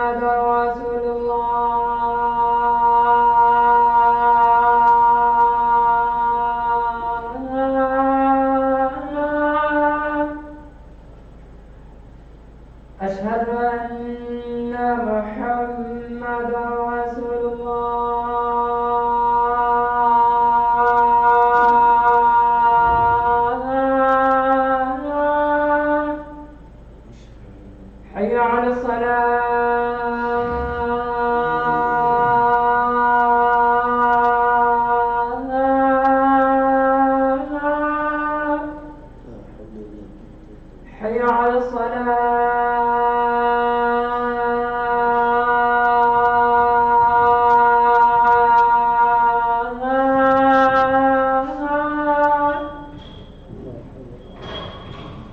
محمد رسول الله. أشهد أن محمد رسول الله. حي على الصلاة. حي على الصلاة.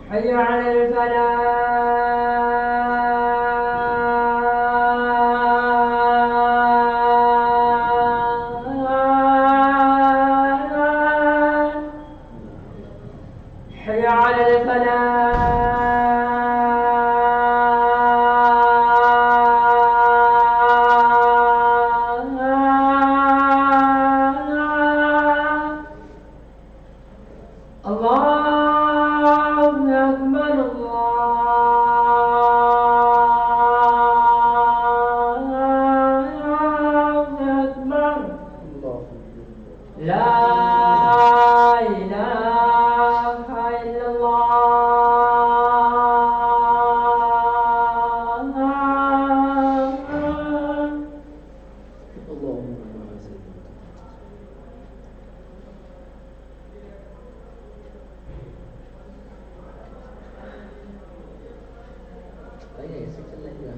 حي على الفلاح. حي على الفلاح. الله أكبر. الله أكبر. لا إله إلا الله. ऐसे चल रहा है,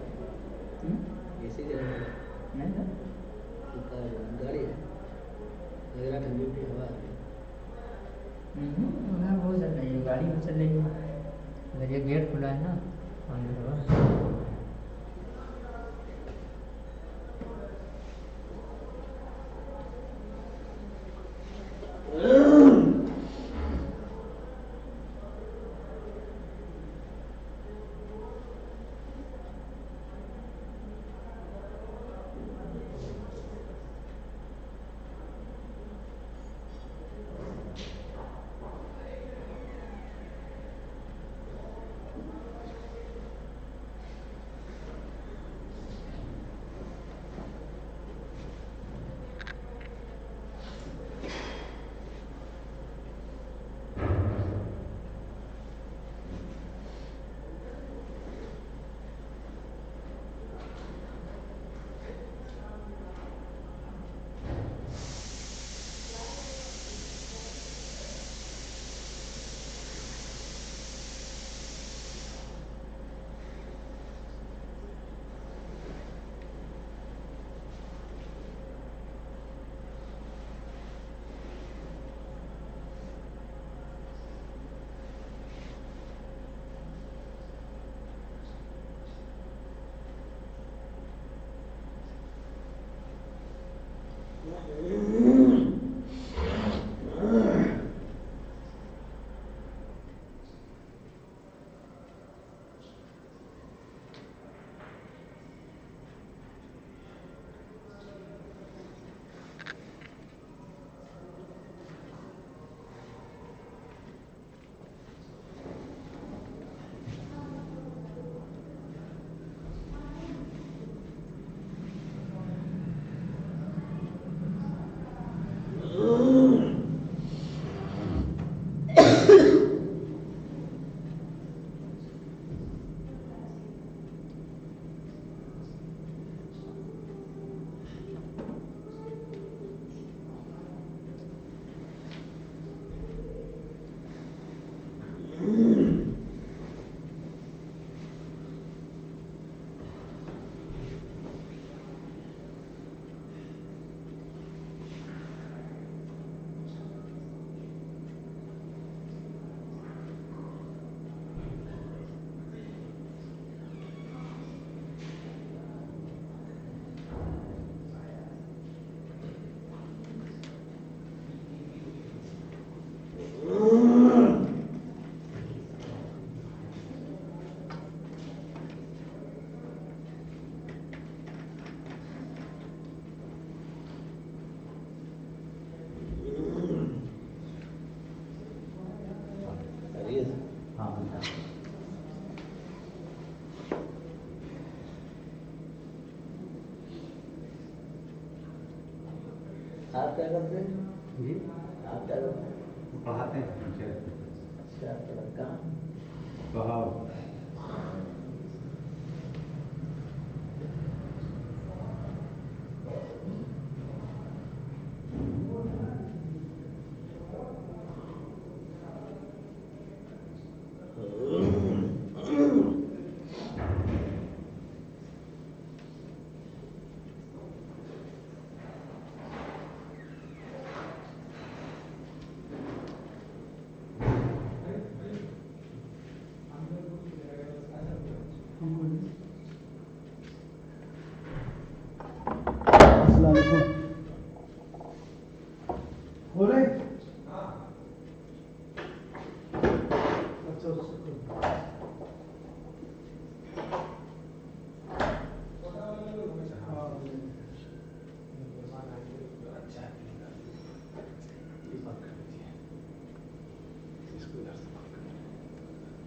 ऐसे चल रहा है, नहीं ना? गाड़ी है, लग रहा ठंडी ठंडी हवा है। उधर वो चल रही है, गाड़ी में चल रही है। अगर ये गेट खुला है ना, अंदर हवा। आप क्या करते हैं? जी आप क्या करते हैं? पढ़ाते हैं टीचर अच्छा, आपका लड़का? पढ़ाओ हो रहे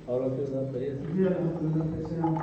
और आपके साथ करिए। जी अल्हम्दुलिल्लाह। कैसे हैं आप?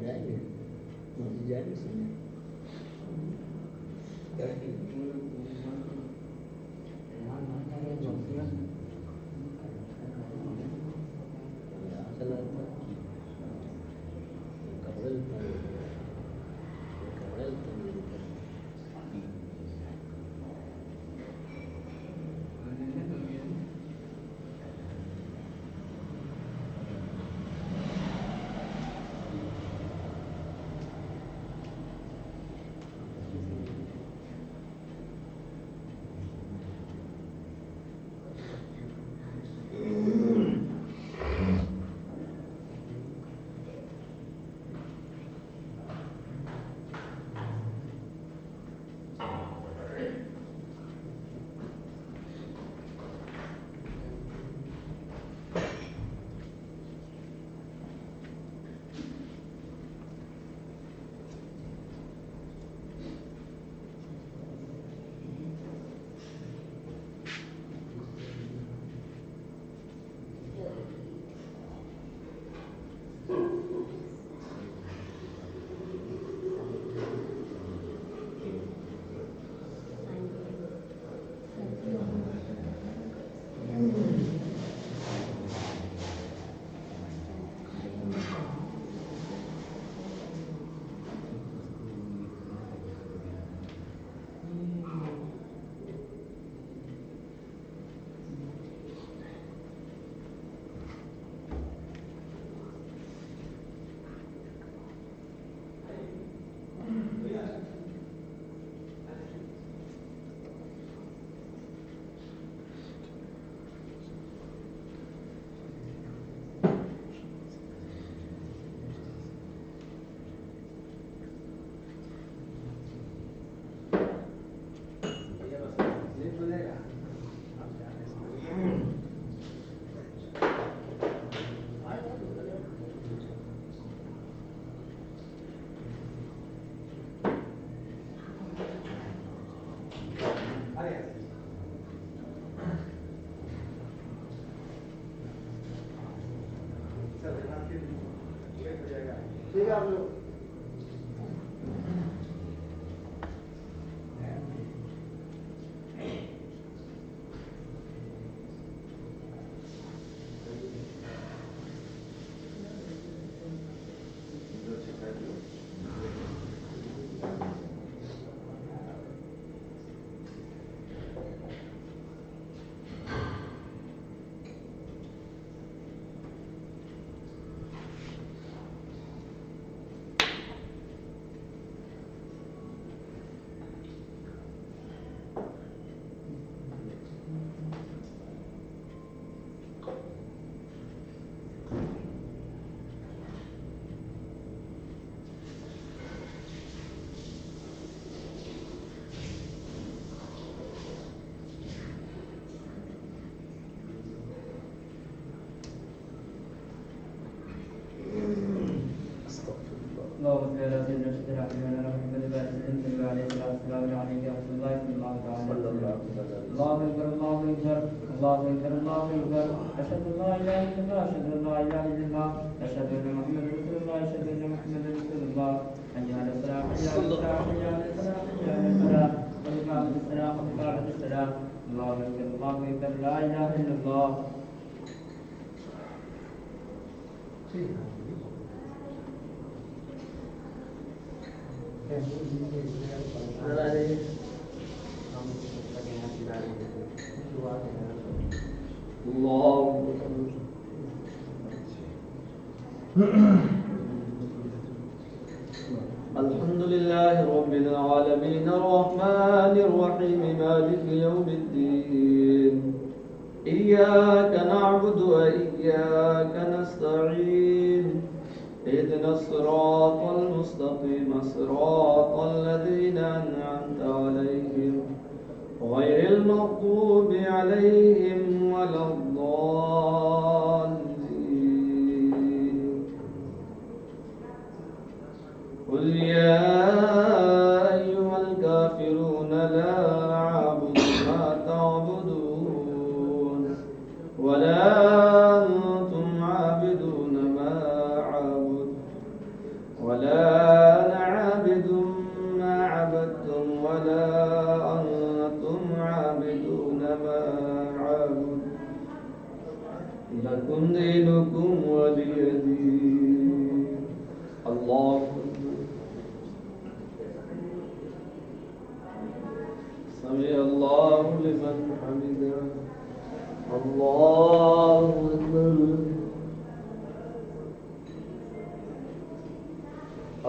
जाएंगे जाएंगे सुनने क्या चला था कपड़े कपड़े ठीक है आप लोग اللهم صل على سيدنا سيدنا محمد محمد بن سيدنا عليه الصلاه والسلام عليه رسول الله صلى الله تعالى عليه وسلم. الله اكبر الله اكبر الله اكبر الله اكبر اشهد ان لا اله الا الله اشهد ان لا اله الا الله اشهد ان محمدا رسول الله اشهد ان محمدا رسول الله. حي على الصلاه حي على الصلاه حي على الصلاه حي على الصلاه قد قامت الصلاه قد قامت الصلاه. الله اكبر الله اكبر لا اله الا الله. الحمد لله رب العالمين الرحمن الرحيم مالك يوم الدين إياك نعبد وإياك نستعين اهدنا الصراط المستقيم صراط الذين أنعمت عليهم غير المغضوب عليهم ولا الضالين. قل يا أيها الكافرون لا أعبد ما تعبدون ولا أنتم عابدون ما أعبد ولا أنا عابد ما عبدتم ولا أنتم عابدون ما أعبد لكم دينكم ولي دين. الله سمع الله لمن حمده. الله أكبر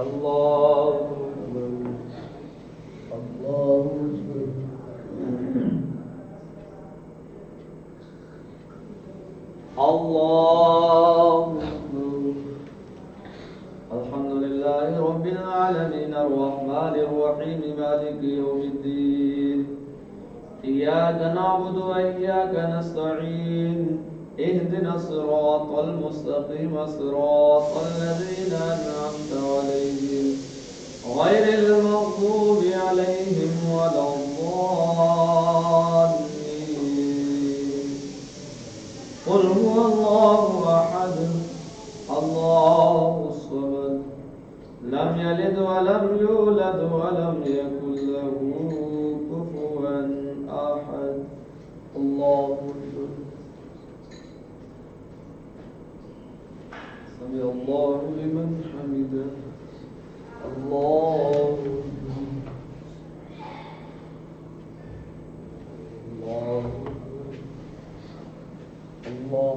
الله أكبر الله أكبر. الله أكبر. الحمد لله رب العالمين الرحمن الرحيم مالك يوم الدين إياك نعبد وإياك نستعين اهدنا الصراط المستقيم صراط الذين أنعمت عليهم غير المغضوب عليهم ولا الضالين. قل هو الله أحد الله الصمد لم يلد ولم يولد ولم يكن له كفوا أحد. الله أكبر. سمع الله لمن حمده. الله أكبر الله أكبر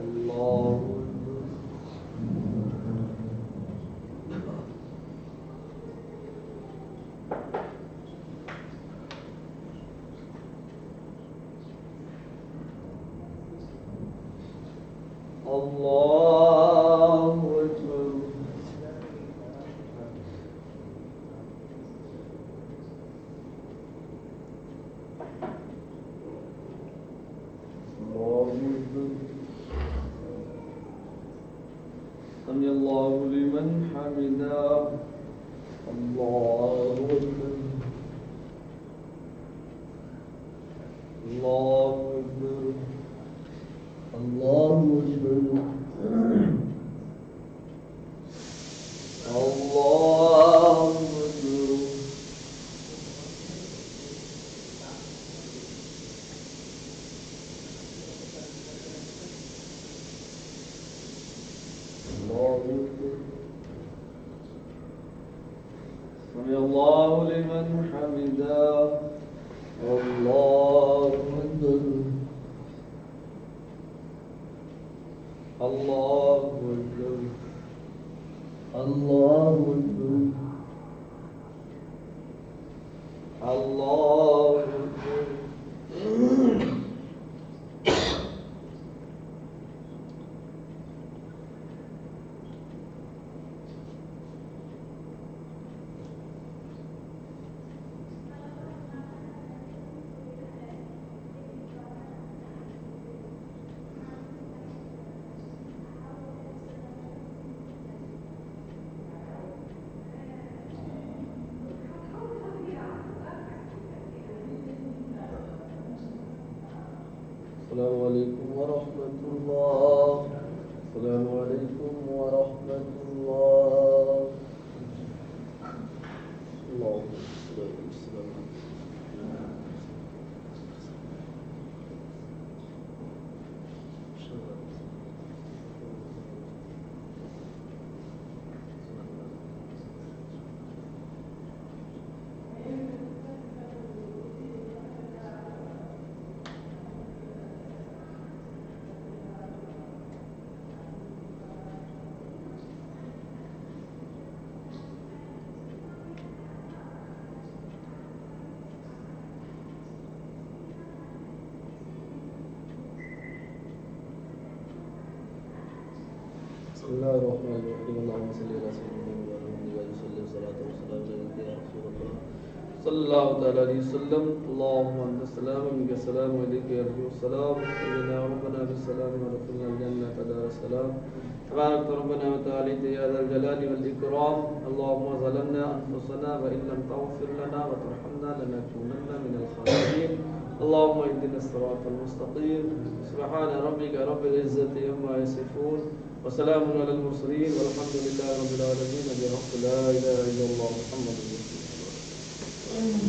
الله أكبر. الله أكبر. الله أكبر. سمع الله لمن حمده. الله أكبر الله أكبر الله أكبر الله أكبر سمع الله لمن حمده الله أكبر الله أكبر الله أكبر الله أكبر السلام عليكم ورحمة الله السلام عليكم ورحمة الله اللهم صل وسلم بسم الله الرحمن الرحيم اللهم صل على سيدنا محمد وعلى اله وصحبه وسلم عليك يا رسول الله صلى الله تعالى عليه وسلم اللهم انت السلام ومنك السلام واليك يرجو السلام حينا ربنا بالسلام ودخلنا الجنه دار السلام تبارك ربنا وتعالى يا ذا الجلال والاكرام اللهم ظلمنا انفسنا وان لم تغفر لنا وترحمنا لنكونن من الخاسرين اللهم اهدنا الصراط المستقيم سبحان ربك رب العزه عما يصفون وسلام على المرسلين والحمد لله رب العالمين بحق لا اله الا الله محمد رسول الله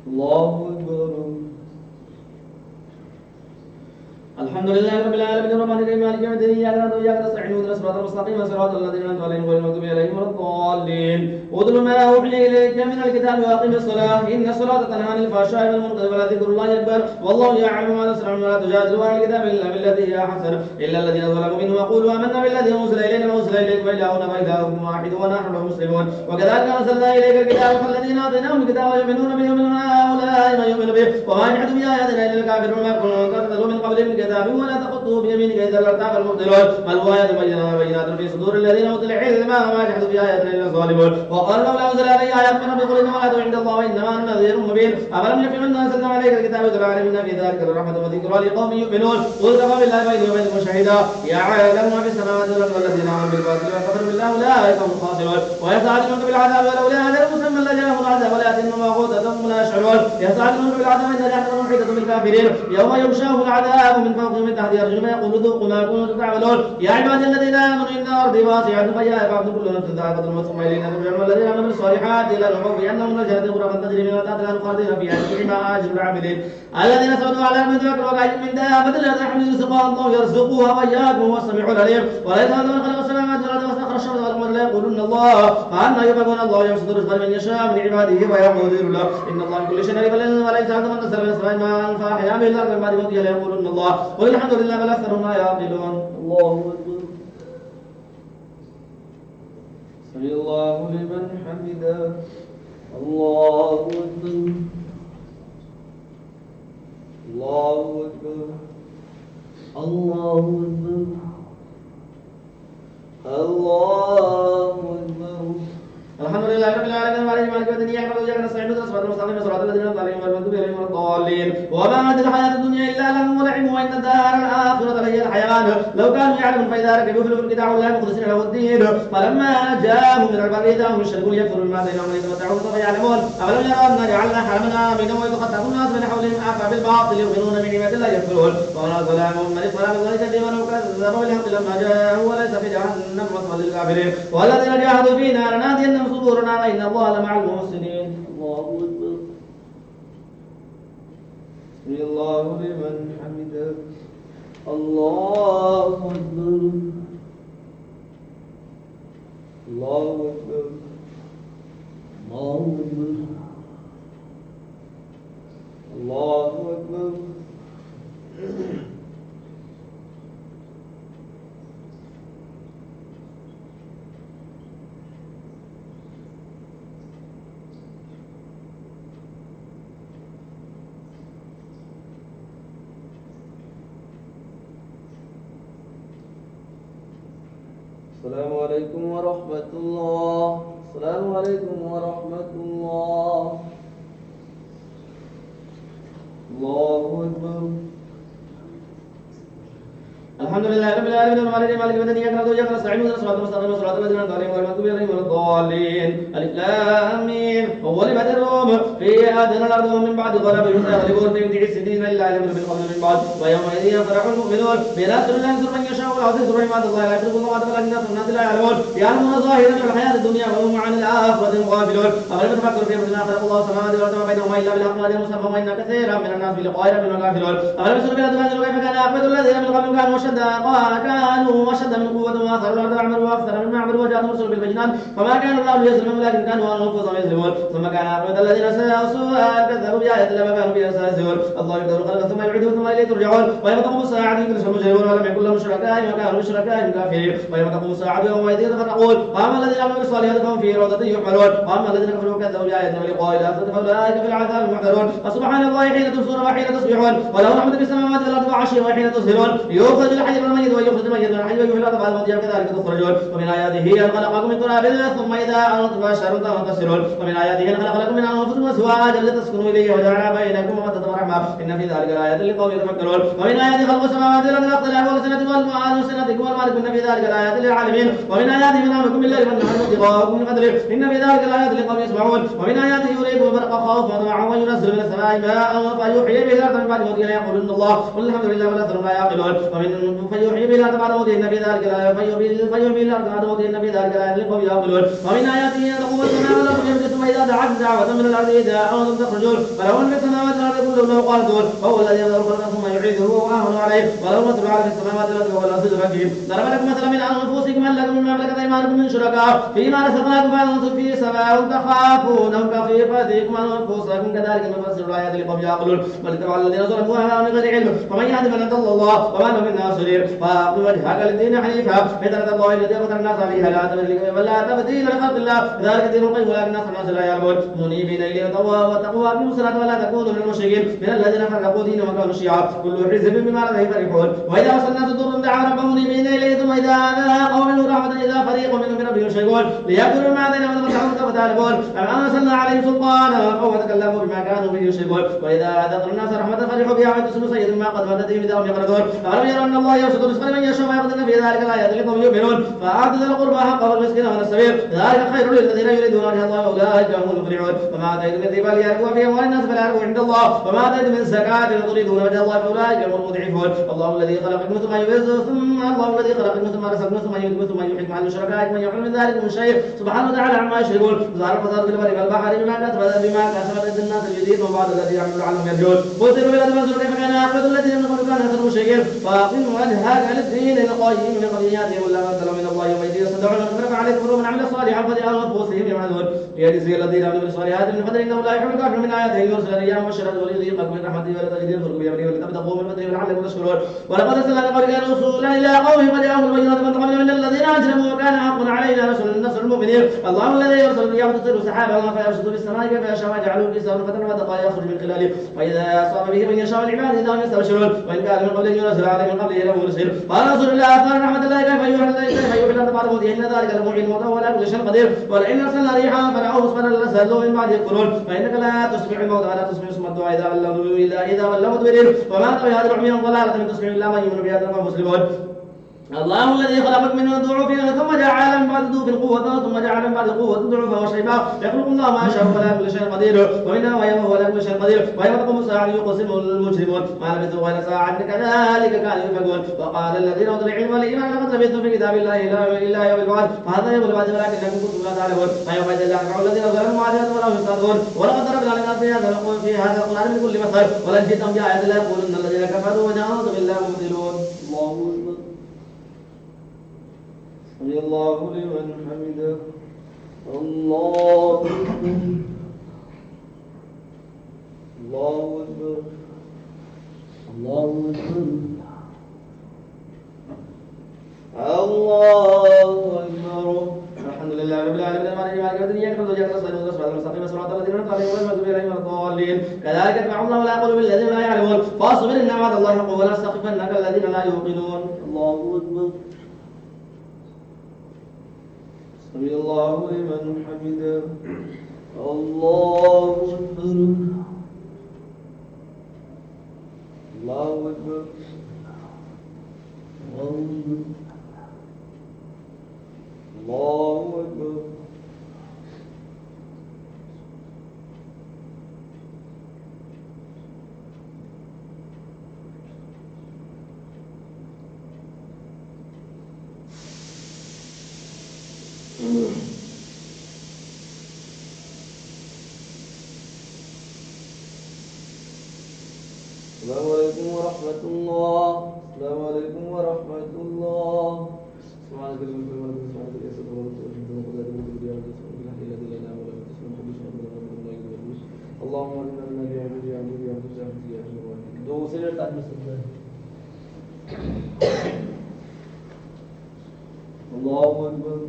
الله أكبر. الحمد لله رب العالمين الرحمن الرحيم مالك يوم الدين إياك نعبد وإياك نستعين اهدنا الصراط المستقيم صراط الذين أنعمت عليهم غير المغضوب عليهم ولا الضالين. اتل ما أوحي إليك من الكتاب وأقم الصلاة إن الصلاة تنهى عن الفحشاء والمنكر ولذكر الله أكبر والله يعلم ما تصنعون ولا تجادلوا عن الكتاب إلا بالتي هي أحسن إلا الذين ظلموا منهم وقولوا آمنا بالذي أنزل إلينا وأنزل إليكم وإلهنا وإلهكم واحد ونحن له مسلمون وكذلك أنزلنا إليك الكتاب فالذين آتيناهم الكتاب يؤمنون به ومن هؤلاء من يؤمن به وما يجحد بآياتنا إلا الكافرون ما كنتم تتلو من قبل من كتاب ولا تخطوا بيمينك إذا لارتاب المبطلون بل هو آيات بينات في صدور الذين أوتوا العلم وما يجحد بآياتنا إلا الظالمون وقال لولا أنزل علي آيات من ربي قل إنما الآيات عند الله وإنما أنا نذير مبين أفلم يكفهم أنا أنزلنا عليك الكتاب يتلى عليهم في ذلك الرحمة وذكرى لقوم يؤمنون قل كفى بالله بيني وبينكم شهيدا يعلم ما في السماوات والأرض والذين آمنوا بالباطل وكفروا بالله أولئك هم الخاسرون ويستعجلونك بالعذاب ولولا أجل مسمى لجاءهم العذاب ولكنهم غوتهم لا يشعرون يستعجلونك بالعذاب إن جهنم محيطة بالكافرين يوم يغشاهم العذاب من فوقهم من تحت أرجلهم يقول ذوقوا ما كنتم تعملون يا عبادي الذين آمنوا إن أرضي واسعة فإياي فاعبدوا كل نفس ذائقة الموت ثم إلينا ترجعون والذين آمنوا بالصالحات لا نخوف بأنهم نجاة غرفا تجري من تحتها خالدين فيها نعم أجر العاملين الذين صبروا على المذاكر وكأي من دابة لا تحمل رزقها الله يرزقها وإياكم وهو السميع العليم ولا يتهدون خلق السماوات والأرض واستخرج الشمس والقمر لا يقولون الله فأنا يؤفكون الله يبسط الرزق لمن يشاء من عباده ويقدر له إن الله بكل شيء عليم وليس هذا من نزل من السماء ماء فأحيا به الأرض من بعد موتها لا يقولون الله قل الحمد لله بل أكثرهم لا يعقلون الله أكبر سمع الله لمن حمده الله أكبر الله أكبر الله أكبر الله أكبر الحمد لله رب العالمين مالك يوم الدين إياك نعبد وإياك نستعين اهدنا الصراط المستقيم صراط الذين أنعمت عليهم غير المغضوب عليهم ولا الضالين وما هذه الحياة الدنيا إلا لهو ولعب وإن الدار الآخرة لهي الحيوان لو كانوا يعلمون فإذا ركبوا في الفلك دعوا الله مخلصين له الدين فلما جاءهم من البر إذا هم يشركون يكفرون بما آتيناهم ليتمتعوا فسوف يعلمون أولم يروا أنا جعلنا حرما آمنا ويتخطف الناس من حولهم أفبالباطل يؤمنون بنعمة الله يكفرون وما ظلمهم من افترى من ذلك كذبا وكذبوا بالحق لما جاءوا وليس في جهنم مثوى للكافرين والذين جاهدوا فينا لنهدينهم صدورنا وإن الله لمع المحسنين الله أكبر سمع الله لمن حمده الله أكبر الله أكبر الله أكبر الله أكبر السلام عليكم ورحمة الله السلام عليكم ورحمة الله الله أكبر الحمد لله رب العالمين الرحمن الرحيم مالك يوم الدين إياك نعبد وإياك نستعين اهدنا الصراط المستقيم صراط الذين أنعمت عليهم غير المغضوب عليهم ولا الضالين ألف لام ميم غلبت الروم في أدنى الأرض ومن بعد غلبهم سيغلبون في بضع سنين إلا يغلب بالقول من بعد ويومئذ يفرح المؤمنون بنصر الله ينصر من يشاء والعزيز الرحيم عباد الله لا يخلق الله ولكن أكثر الناس لا يعلمون يعلمون ظاهرا من الحياة الدنيا وهم عن الآخرة غافلون أولم يتفكروا في أنفسهم خلق الله السماوات والأرض وما بينهما إلا بالحق وأجل مسمى وإن كثيرا من الناس بلقاء ربهم غافلون أولم يسروا بالأرض فينظروا كيف كان عاقبة الذين من قبلهم كانوا أشد من قوة وآخر الأرض أعملوا وأكثر مما عملوا وجاءهم رسل بالبينات فما كان الله ليظلمهم ولكن كانوا أنفسهم يظلمون ثم كان عاقبة الذين ساءوا كذبوا بآيات الله وكانوا بها يستهزئون الله يبدأ الخلق ثم يعيده ثم إليه ترجعون ويوم تقوم الساعة يدرس المجرمون ولم يكن لهم شركاء وكانوا بشركائهم كافرين ويوم تقوم الساعة يومئذ يتفرقون وأما الذين عملوا الصالحات فهم في روضة يحملون وأما الذين كفروا وكذبوا بآياتنا ولقاء الآخرة فأولئك في العذاب محضرون فسبحان الله حين تمسون وحين تصبحون وله الحمد في السماوات والأرض والعشي وحين تظهرون يخرج الحي من الميت ويخرج الميت من الحي ويحيي الارض بعد موتها كذلك تخرجون ومن اياته ان خلقكم من تراب ثم اذا انتم بشر تنتصرون ومن اياته ان خلق لكم من انفسكم ازواجا لتسكنوا اليه وجعل بينكم موده ورحمه ان في ذلك لايات لقوم يتفكرون ومن اياته خلق السماوات والارض واختلاف والسنه والسنتكم والمالك ان في ذلك لايات للعالمين ومن اياته منامكم بالليل والنهار وابتغاءكم من فضله ان في ذلك لايات لقوم يسمعون ومن اياته يريكم برق خوفا وطمعا وينزل من السماء ماء فيحيي به الارض من بعد موتها يقولون الله قل الحمد لله بل اكثرهم لا يعقلون ومن فيحيي به الارض بعد موتها ان في ذلك لايات فيحيي به الارض بعد موتها ان في ذلك لايات لقوم يعقلون ومن اياته ان تقوم السماء والارض ثم اذا دعت دعوه من الارض اذا انتم تخرجون وله من في السماوات والارض كله له قانتون وهو الذي يبدا الخلق ثم يعيده وهو اهون عليه وله مثل على في السماوات والارض وهو العزيز الحكيم ضرب لكم مثلا من انفسكم هل لكم مما ملكت ايمانكم من شركاء فيما رزقناكم فانتم فيه سواء تخافونهم كخيفتكم انفسكم كذلك نفسر الايات لقوم يعقلون ولتبع الذين ظلموا من غير علم ومن يهد فلن ضل الله وما له من ناصرين فاقم وجهك للدين حنيفا فطرة الله التي فطر الناس عليها لا تبديل لخلق الله ذلك الدين القيم ولكن اكثر الناس لا يعلمون منيبين اليه وتقوى اقيموا الصلاه ولا تكونوا من المشركين من الذين فرقوا دينهم وكانوا شيعا كل حزب بما لديهم فرحون واذا وصل الناس ضر دعوا ربهم منيبين اليه ثم اذا اذاقوا منه رحمه اذا فريق منهم بربهم يشركون ليأكلوا ما بينهم وتفتحون فتعرفون أم أرسلنا عليهم سلطانا أو تكلموا بما كانوا به يشركون وإذا أذقنا الناس رحمة فرحوا بها ويتسلوا سيد ما قد مدت إذا هم يقرضون أولم يروا أن الله يبسط الرزق لمن يشاء ويقدر في ذلك الآيات لقوم يؤمنون فآتوا ذي القربى حقه والمسكين وابن السبيل ذلك خير للذين يريدون وجه الله أولئك هم المفلحون وما آتيتم من ربا ليربوا في أموال الناس فلا يربوا عند الله وما آتيتم من زكاة تريدون وجه الله فأولئك هم المضعفون الله الذي خلقكم ثم يعزكم ثم الله الذي خلقكم ثم رزقكم ثم يميتكم ثم يحييكم على شركائكم من يفعل من ذلك من شيء سبحانه وتعالى عما يشركون ظهر الفساد في البر والبحر بما كسبت الناس الجديد وبعد الذي يعمل عنهم يرجون قل سيروا الى فانظروا كيف كان عاقبة الذين من قبل كان اكثر مشركين فاقم وجهك للدين القيم من قبل ياتيهم الا ما سلم من الله يوم يدين يصدعون فكفى عليكم ومن عمل صالحا فلأنفسهم انفسهم يعملون ليجزي الذين عملوا بالصالحات من فضل انه لا يحب الكافر من اياته يرسل الرياح مبشرات وليذيقكم من رحمته ولتجدين يرزقكم بامره ولتبتغوا من فضله ولعلكم تشكرون ولقد ارسلنا من قبلك رسولا الى قومهم فجاءهم البينات فانتقمنا من الذين اجرموا وكان حقا علينا نصر المؤمنين الله الذي يرسل الرياح تصير سحابا فيبسط في السماء كيف يشاء ويجعله كسرا فترى ودقا يخرج من خلاله واذا اصاب به من يشاء العباد اذا هم يستبشرون وان كان من قبل ان ينزل عليه من قبله له مرسل قال رسول الله اثار رحمه الله كيف يحيي الارض بعد موتها ان ذلك لمحيي الموتى ولا كل شيء قدير ولئن ارسلنا ريحا فرعوه مصفرا لسلوا من بعد يذكرون فانك لا تسمع الموتى ولا تسمع سم الدعاء اذا ولوا مدبرين وما تبي هذه العمي ضلاله من تسمع الا من يؤمن بها تلقى مسلمون الله الذي خلقك من ضعف ثم جعل من بعد ضعف قوة ثم جعل من بعد قوة ضعفا وشيبا يخلق الله ما شاء ولا كل شيء قدير ومنها وهو لا كل شيء قدير ويوم تقوم الساعة يقسم المجرمون ما لبثوا غير ساعة كذلك كانوا يفكون وقال الذين اوتوا العلم والايمان لقد لبثتم في كتاب الله الا يوم البعث فهذا يوم البعث ولكنكم كنتم لا تعلمون فيوم يجعل الذين ظلموا معذرة ولا هم يستهزئون ولقد ضربنا للناس في هذا القرآن من كل مثل ولن جئتهم بآية لا يقولن الذين كفروا ونعوذ بالله مبطلون الله أكبر سمع الله لمن حمده الله أكبر الله أكبر الله أكبر الله أكبر الحمد لله رب العالمين المالك مالك يوم الدين إياك نعبد وإياك نستعين اهدنا الصراط المستقيم صراط الذين أنعمت عليهم غير المغضوب عليهم ولا الضالين كذلك يطبع الله على قلوب الذين لا يعلمون فاصبر إن وعد الله حق ولا يستخفنك الذين لا يوقنون الله أكبر سمع الله لمن حمده الله أكبر الله أكبر الله أكبر السلام عليكم ورحمة الله. السلام عليكم ورحمة الله. سبحانك اللهم وبحمدك سبحانك يا سيدنا اللهم انا من الله أكبر.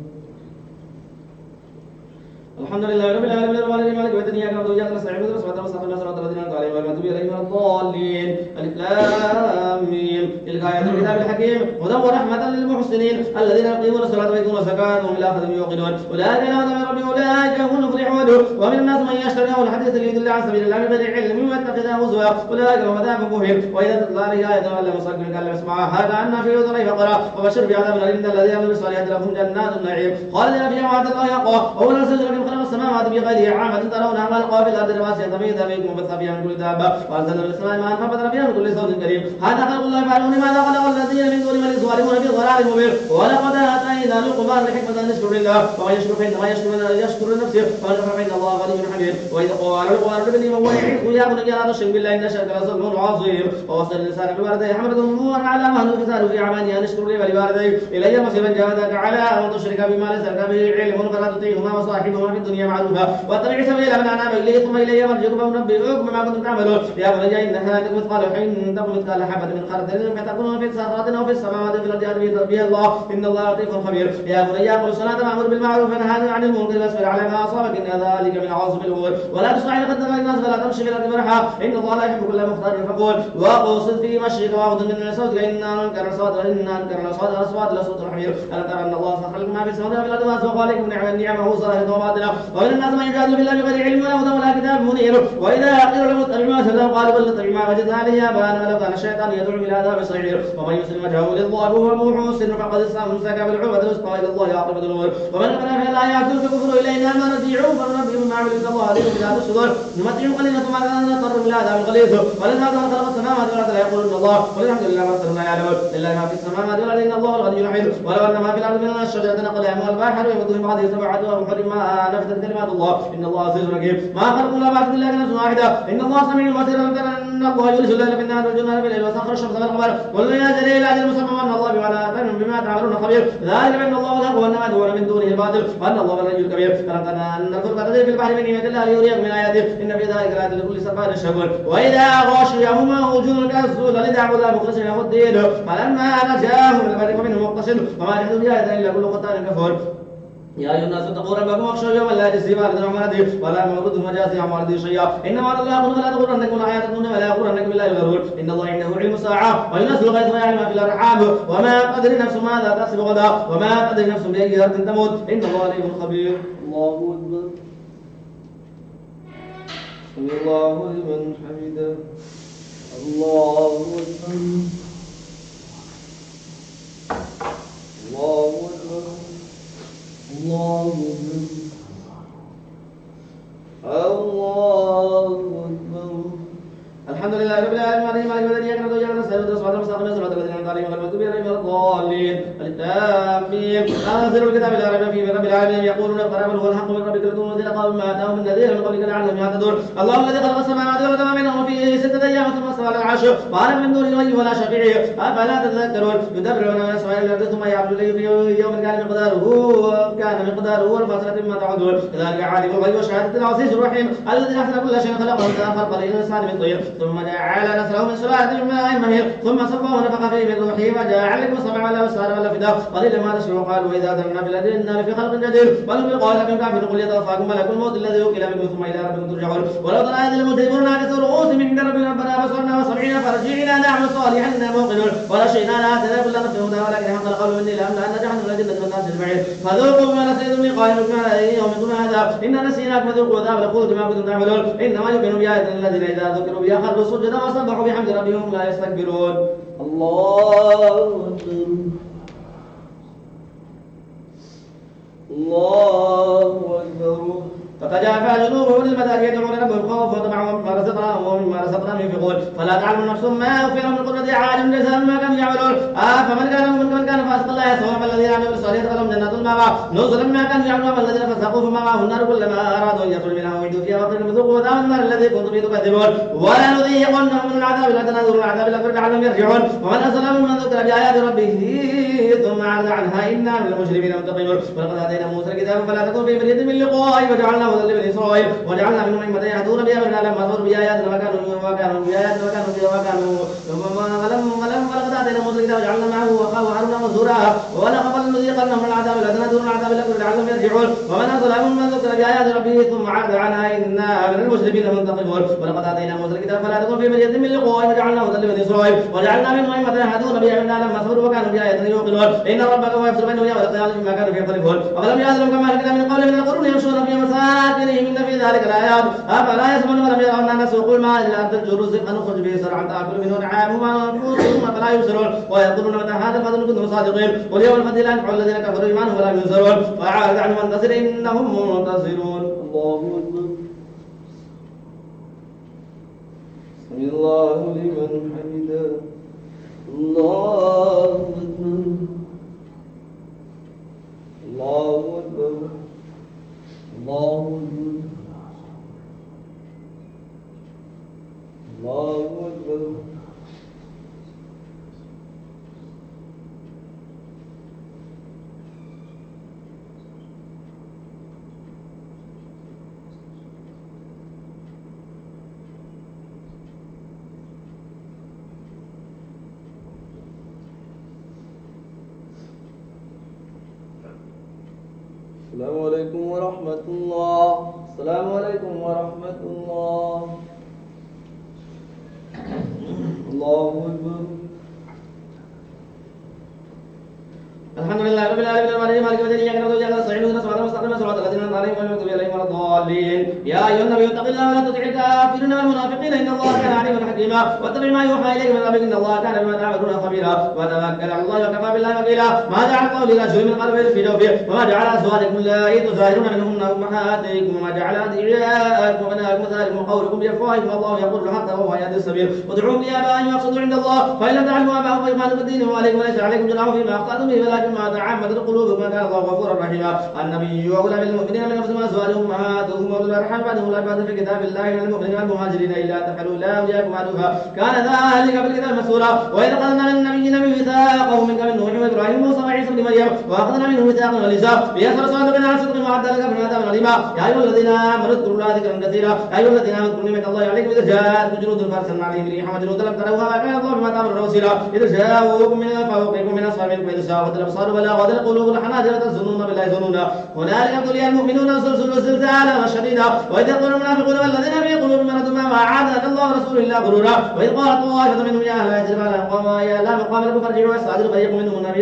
الحمد لله رب العالمين الرحمن مالك يوم الدين إياك نعبد وإياك نستعين اهدنا الصراط المستقيم صراط الذين أنعمت عليهم غير المغضوب عليهم ولا الضالين. الف لام ميم تلك آيات الكتاب الحكيم هدى ورحمة للمحسنين الذين يقيمون الصلاة ويؤتون الزكاة وهم بالآخرة يوقنون أولئك على هدى من ربهم أولئك هم المفلحون ومن الناس من يشتري الحديث ليضل عن سبيل الله بغير علم ويتخذها هزوا أولئك هم عذاب مهين وإذا تتلى عليه آية ولا مصدق كان لم يسمعها كأن في أذنيه فقرا وبشر بعذاب أليم الذين يعملون الصالحات لهم جنات النعيم خالدين فيها وعد الله حقا وهو الذي خلق السماوات بغير عامة ترونها ما لقى في الأرض رواسي تميد بكم وبث فيها من كل دابة وأنزلنا من السماء ماء فانبتنا فيها من كل زوج كريم هذا خلق الله فعلون ماذا خلق الذين من دون من الظالمون في ضلال مبين ولقد آتينا لقمان الحكمة أن يشكر لله ومن يشكر فإنما يشكر لنفسه ومن كفر فإن الله غني حميد وإذا قال لقمان لابنه وهو يعظه يا بني لا تشرك بالله إن الشرك لظلم عظيم ووصل الإنسان بوالديه حملته أمه على مهله فساله في عمانه أن اشكر لي ولوالديه إلي المصير من جاهدك على أن تشرك بما ليس لك به علم فلا تطيعهما وصاحبهما في الدنيا معروفا واتبع سبيل من أناب إليه ثم إلي مرجعكم فأنبئكم بما كنتم تعملون يا بني إنها تكن مثقال حبة من خردل فتكون في صخرة أو في السماوات في الأرض يأتي بها الله إن الله لطيف خبير يا بني أقم الصلاة وأمر بالمعروف ونهى عن المنكر واصبر على ما أصابك إن ذلك من عظم الأمور ولا تصنع لقدر الناس فلا تمشي في الأرض مرحا إن الله لا يحب كل مختار فخور واقصد في مشيك واغض من صوتك إنا ننكر الأصوات لصوت الحمير ألم تر أن الله سخر لكم ما في السماوات وفي الأرض وأسبغ عليكم نعمه ظاهرة وباطنة ومن الناس من يجادل بالله بغير علم ولا هدى ولا كتاب منير وإذا قيل لهم اتبعوا ما أنزل قالوا بل نتبع ما وجدنا عليه آباءنا ولو كان الشيطان يدعو إلى عذاب السعير ومن يسلم وجهه لله وهو محسن فقد استمسك بالعروة الوثقى إلى الله عاقبة الأمور ومن كفر فلا يعتذر فكفر إلينا ما نرجعون فننبئهم بما عملوا إن الله عليم بذات الصدور نمتعهم قليلا ثم نضطرهم إلى عذاب غليظ ولله ما خلق السماوات والأرض لا يقولون الله والحمد لله ما أكثرهم لا يعلمون لله ما في السماوات والأرض إن الله الغني الحميد ولو أن ما في الأرض من الشجرة أقلام والبحر يمده من بعده سبعة أبحر ما نفذت كلمات الله إن الله عزيز حكيم ما خلقوا لا بعث إلا كنفس واحدة إن الله سميع بصير أن الله يولج الليل في النهار والجنة في الليل وسخر الشمس والقمر كل يجري إلى أجل مسمى وأن الله بما تعملون خبير ذلك بأن الله الحق وأن ما دون من دونه الباطل وأن الله الغني الكبير فلم تنى أن الفلك تجري في البحر من نعمة الله ليريكم من آياته إن في ذلك لآيات لكل صبار شكور وإذا غشيهم موج كالظلل دعوا الله مخلصين له الدين فلما نجاهم إلى البر فمنهم مقتصد وما يحدث بآية إلا كل قتال كفور يا أيها الناس اتقوا ربكم واخشوا يوما لا يجزي والد عن ولده ولا مولود وجازي عن والده شيئا إنما على الله فلا تغرنكم الحياة الدنيا ولا يغرنكم بالله الغرور إن الله عنده علم الساعة وينزل الغيث ويعلم ما في الأرحام وما تدري نفس ماذا تكسب غدا وما تدري نفس بأي أرض تموت إن الله عليم خبير الله أكبر سمع الله لمن حمده الله أكبر الله أكبر الله أكبر الحمد لله رب العالمين الرحمن الرحيم مالك يوم الدين إياك نعبد وإياك نستعين اهدنا الصراط المستقيم صراط الذين أنعمت عليهم غير المغضوب عليهم ولا الضالين آمين أنزل الكتاب لا ريب فيه من رب العالمين يقولون اقرأ هو الحق من ربك لتنذر الذين قالوا ما أتاهم من نذير من قبلك لعلهم يهتدون الله الذي خلق السماوات والأرض وما بينهما في 6 أيام ثم استوى على العرش وعلم من دونه ولي ولا شفيع أفلا تذكرون يدبرون من السماء إلى الأرض ثم يعرج إليه في يوم كان مقداره الفاصلة مما تعدون كذلك عالم الغيب وشهادة العزيز الرحيم الذي أحسن كل شيء خلقه خلق الإنسان من طين ثم جعل نسله من سلالة من ماء مهين ثم صبه ونفخ فيه من روحه وجعل لكم السمع والأبصار والأفئدة قليلا ما تشكرون قالوا وإذا ذرنا في الأرض إنا لفي خلق جديد بل بقول من كافر قل يتوفاكم ملك الموت الذي وكل بكم ثم إلى ربكم ترجعون ولو ترى إذ المجرمون ناكسوا رؤوسهم عند ربنا بصرنا وسمعنا فرجعنا نعمل صالحا إنا موقنون ولا شئنا لآتينا كل نفس هدى ولكن حق القول مني لأملأن جهنم الجنة والناس أجمعين فذوقوا بما نسيتم لقائكم يومكم هذا إنا نسيناكم فذوقوا عذاب الخلد بما كنتم تعملون إنما يؤمن بآياتنا الذين إذا ذكروا بها خروا سجدا وسبحوا بحمد ربهم لا يستكبرون الله أكبر الله أكبر فتجافى جنوبهم للمدائن يدعون ربهم خوفا وطمعا ومما رزقناهم ومما رزقناهم ينفقون فلا تعلم نفس ما أخفي من قرة أعين جزاء بما كانوا يعملون فمن كان مؤمنا ومن كان فاسقا لا يستوون فالذين عملوا الصالحات فلهم جنات المأوى نزلا بما كانوا يعملون والذين فسقوا فمأواهم النار كلما أرادوا أن يخرجوا منها أعيدوا فيها وقيل ذوقوا عذاب النار الذي كنتم به تكذبون ولنذيقنهم من العذاب الأدنى دون العذاب الأكبر لعلهم يرجعون ومن أظلم ممن ذكر بآيات ربه ثم أعرض عنها إنا من المجرمين منتقمون ولقد آتينا موسى الكتاب فلا تكن في مرية من لقائه وجعلناه هدى لبني إسرائيل وجعلنا منهم أئمة يهدون بأمرنا لما صبروا بآياتنا وكانوا ولقد آتينا موسى الكتاب وجعلنا معه أخاه هارون وزورا ولقد نذيقنهم من العذاب الأدنى دون العذاب الأكبر لعلهم يرجعون ومن أظلم ممن ذكر بآيات ربه به ثم عرض عنها إنا من المسلمين منتقمون ولقد آتينا موسى الكتاب فلا تكن في مرية من لقائه وجعلناه هدى لبني إسرائيل وجعلنا منهم أئمة يهدون بأمرنا لما صبروا وكانوا بآياتنا يوقنون إن ربك هو يفصل بينهم يوم القيامة فيما كانوا فيه يختلفون ولم يأذن كما أهلكنا من قبل من القرون يمشون في مساكنهم إن في ذلك الآيات أفلا يسمعون ولم يروا أننا نسوق الماء إلى أرض الجرز فنخرج به زرعا تأكل منه أنعامهم وأنفسهم أفلا يبصرون ويقولون متى هذا الفضل إن كنتم صادقين واليوم الفضل لا ينفع الذين كفروا إيمانهم ولا ينصرون وأعرض عنهم وانتصر إنهم منتصرون. الله أكبر. سمع الله لمن حمده. الله أكبر. الله أكبر. الله أكبر. الله أكبر. السلام عليكم ورحمة الله. السلام عليكم ورحمة الله. الله أكبر. الحمد لله رب العالمين الرحمن مالك يوم الدين اياك نعبد واياك نستعين اهدنا الصراط المستقيم صراط الذين انعمت عليهم غير المغضوب عليهم ولا الضالين. يا ايها النبي اتق الله ولا تطع الكافرين والمنافقين ان الله كان عليما حكيما واتبع ما يوحى اليك من ربك ان الله كان بما تعملون خبيرا وتوكل على الله وكفى بالله وكيلا. ما جعل الله لرجل من قلبين في جوفه وما جعل ازواجكم اللائي تظاهرون منهن امهاتكم وما جعل ادعياءكم وابناءكم ذلكم قولكم بافواهكم والله يقول الحق وهو يهدي السبيل ادعوهم لابائهم واقصدوا عند الله فان لم تعلموا اباءهم فاخوانكم الدين وعليكم وليس عليكم جناح فيما اخطاتم به ولكن ما تعمدت قلوبكم كان الله غفورا رحيما. النبي اولى بالمؤمنين من انفسهم وازواجهم امهاتهم واولو الارحام بعضهم اولى بعض في كتاب الله من المؤمنين والمهاجرين الا تفعلوا لا اولياءكم معروفا كان ذلك في الكتاب مسؤولا. واذا اخذنا من النبيين ميثاقهم منك من نوح وابراهيم وموسى وعيسى بن مريم واخذنا منهم ميثاقا غليظا ليصبر صادقنا عن صدق وعد لك من عذاب عليما. يا ايها الذين امنوا اذكروا الله ذكرا كثيرا. يا ايها الذين امنوا اذكروا نعمه الله عليكم اذا جاءتكم جنود فارسلنا عليهم ريحا وجنودا لم تروها وكان الله بما تعملون بصيرا. اذا جاءوكم من فوقكم من اصحابكم اذا زاغت الابصار وبلغت القلوب الحناجر تظنون بالله ظنونا هنالك ابتلي المؤمنون زلزال زلزالا شديدا. واذ يقول المنافقون والذين في قلوبهم مرض ما وعدنا الله ورسوله الا غرورا. واذ قالت طائفه منهم يا اهل يثرب لا مقام لكم فارجعوا يستعجل فريق منهم النبي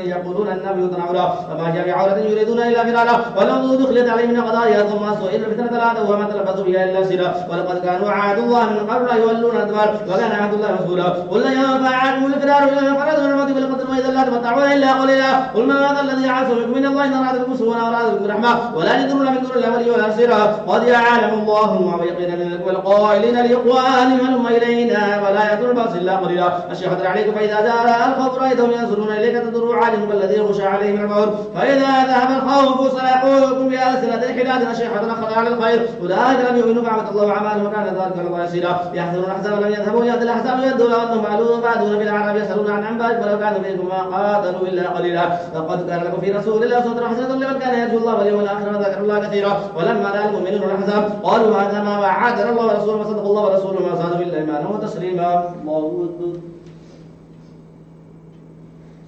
يقولون النبي تنعرا فما جاء بعوره يريدون الا فرارا ولو دخلت عليهم من قضايا ثم سئلوا الفتنه لا وما تلبثوا بها الا سرا ولقد كانوا عهد الله من قبل يولون الادبار وكان عهد الله مسؤولا. قل لن ينفعكم الفرار الى فرادوا الموت بالقتل واذا لا تمتعون الا قليلا. قل ما هذا الذي عاصمكم من الله ان اراد بكم سوءا واراد بكم رحمه ولا يجدون من دون الله وليا ولا نصيرا. قد يعلم الله المعوقين منكم والقائلين لاخوانهم هلم الينا ولا ياتون الباس الا قليلا. الشيخة عليكم فاذا جاء الخوف رايتهم ينظرون اليك تضر عليهم الذي يغشى عليهم الموت فاذا ذهب الخوف سيقولكم بألسنة حداد الشيخة اخذ على الخير اولئك لم يؤمنوا فعبد الله اعمالهم وكان ذلك الله يسيرا. يحذرون الاحزاب لم يذهبوا يأتي الاحزاب يدعون انهم معلوم بعدون في الاعراب يسالون عن انبائكم ولو كانوا فيكم ما قاتلوا الا قليلا. لقد كان لكم في رسول الله اسوة حسنة لمن كان يرجو الله واليوم الاخر وذكر الله كثيرا. ولما راى المؤمنون الاحزاب قالوا هذا ما وعدنا الله ورسوله وصدق الله ورسوله ما زادوا الا ايمانا وتسليما. الله أكبر.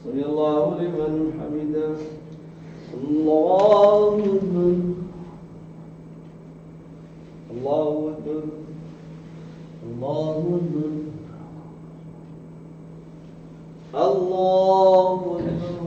سمع الله لمن حمده. الله أكبر. الله أكبر. الله أكبر. الله أكبر.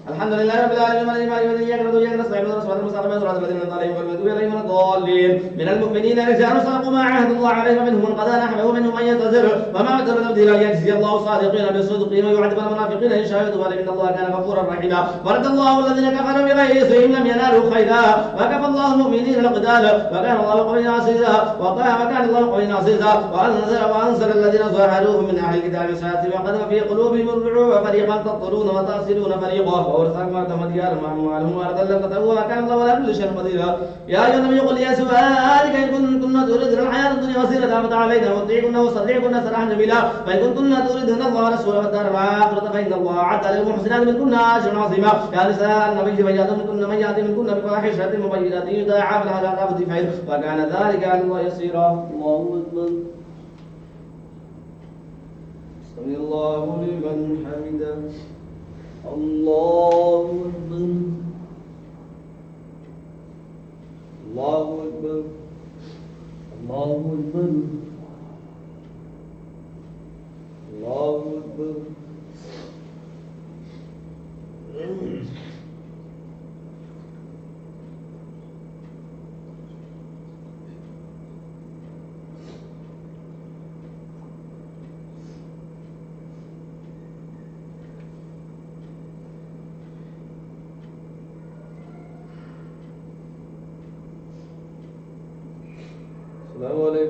الحمد لله رب العالمين مالك يوم الدين اياك نعبد واياك نستعين اهدنا الصراط المستقيم صراط الذين انعمت عليهم غير المغضوب عليهم ولا الضالين. من المؤمنين رجال صدقوا ما عاهدوا الله عليه ومنهم من قضى نحبه ومنهم من ينتظر وما بدلوا تبديلا ليجزي الله الصادقين بصدقهم ويعذب المنافقين ان شاء يتوب عليهم ان الله كان غفورا رحيما. ورد الله الذين كفروا بغيظهم لم ينالوا خيرا وكفى الله المؤمنين القتال وكان الله قويا عزيزا وكان الله قويا عزيزا. وانزل الذين ظاهروهم من اهل الكتاب ساتهم وقذف في قلوبهم الرعب فريقا تقتلون وتأسرون فريقا وورثكم ارضهم ديارا واموالهم وارضا لم تطئوها وكان الله على كل شيء قديرا. يا ايها النبي قل لازواجك ان كنتن تريدن الحياه الدنيا وزينتها فتعالينا ومتعكن وسرحكن سراحا جميلا فان كنتن تريدن الله ورسوله والدار الاخره فان الله اعد للمحسنات منكن اجرا عظيما. يا نساء النبي بياتكن من ياتي منكن بفاحشه مبينات يضاعف لها العذاب ضعفين وكان ذلك على الله يسيرا. الله أكبر. سمع الله لمن حمده. الله أكبر. الله أكبر.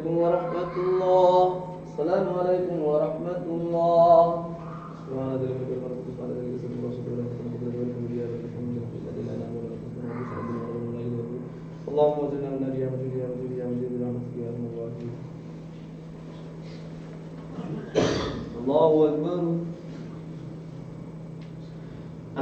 عليكم ورحمة الله. السلام عليكم ورحمة الله. سبحان ذي الملك والملك سبحان ذي الجسد والرسول والحمد لله والحمد لله والحمد لله الذي لا نعلم ولا نسمع ولا نسمع ولا نعلم. اللهم اجعلنا من النار يا مجيد يا مجيد يا مجيد برحمتك يا ارحم الراحمين. الله اكبر.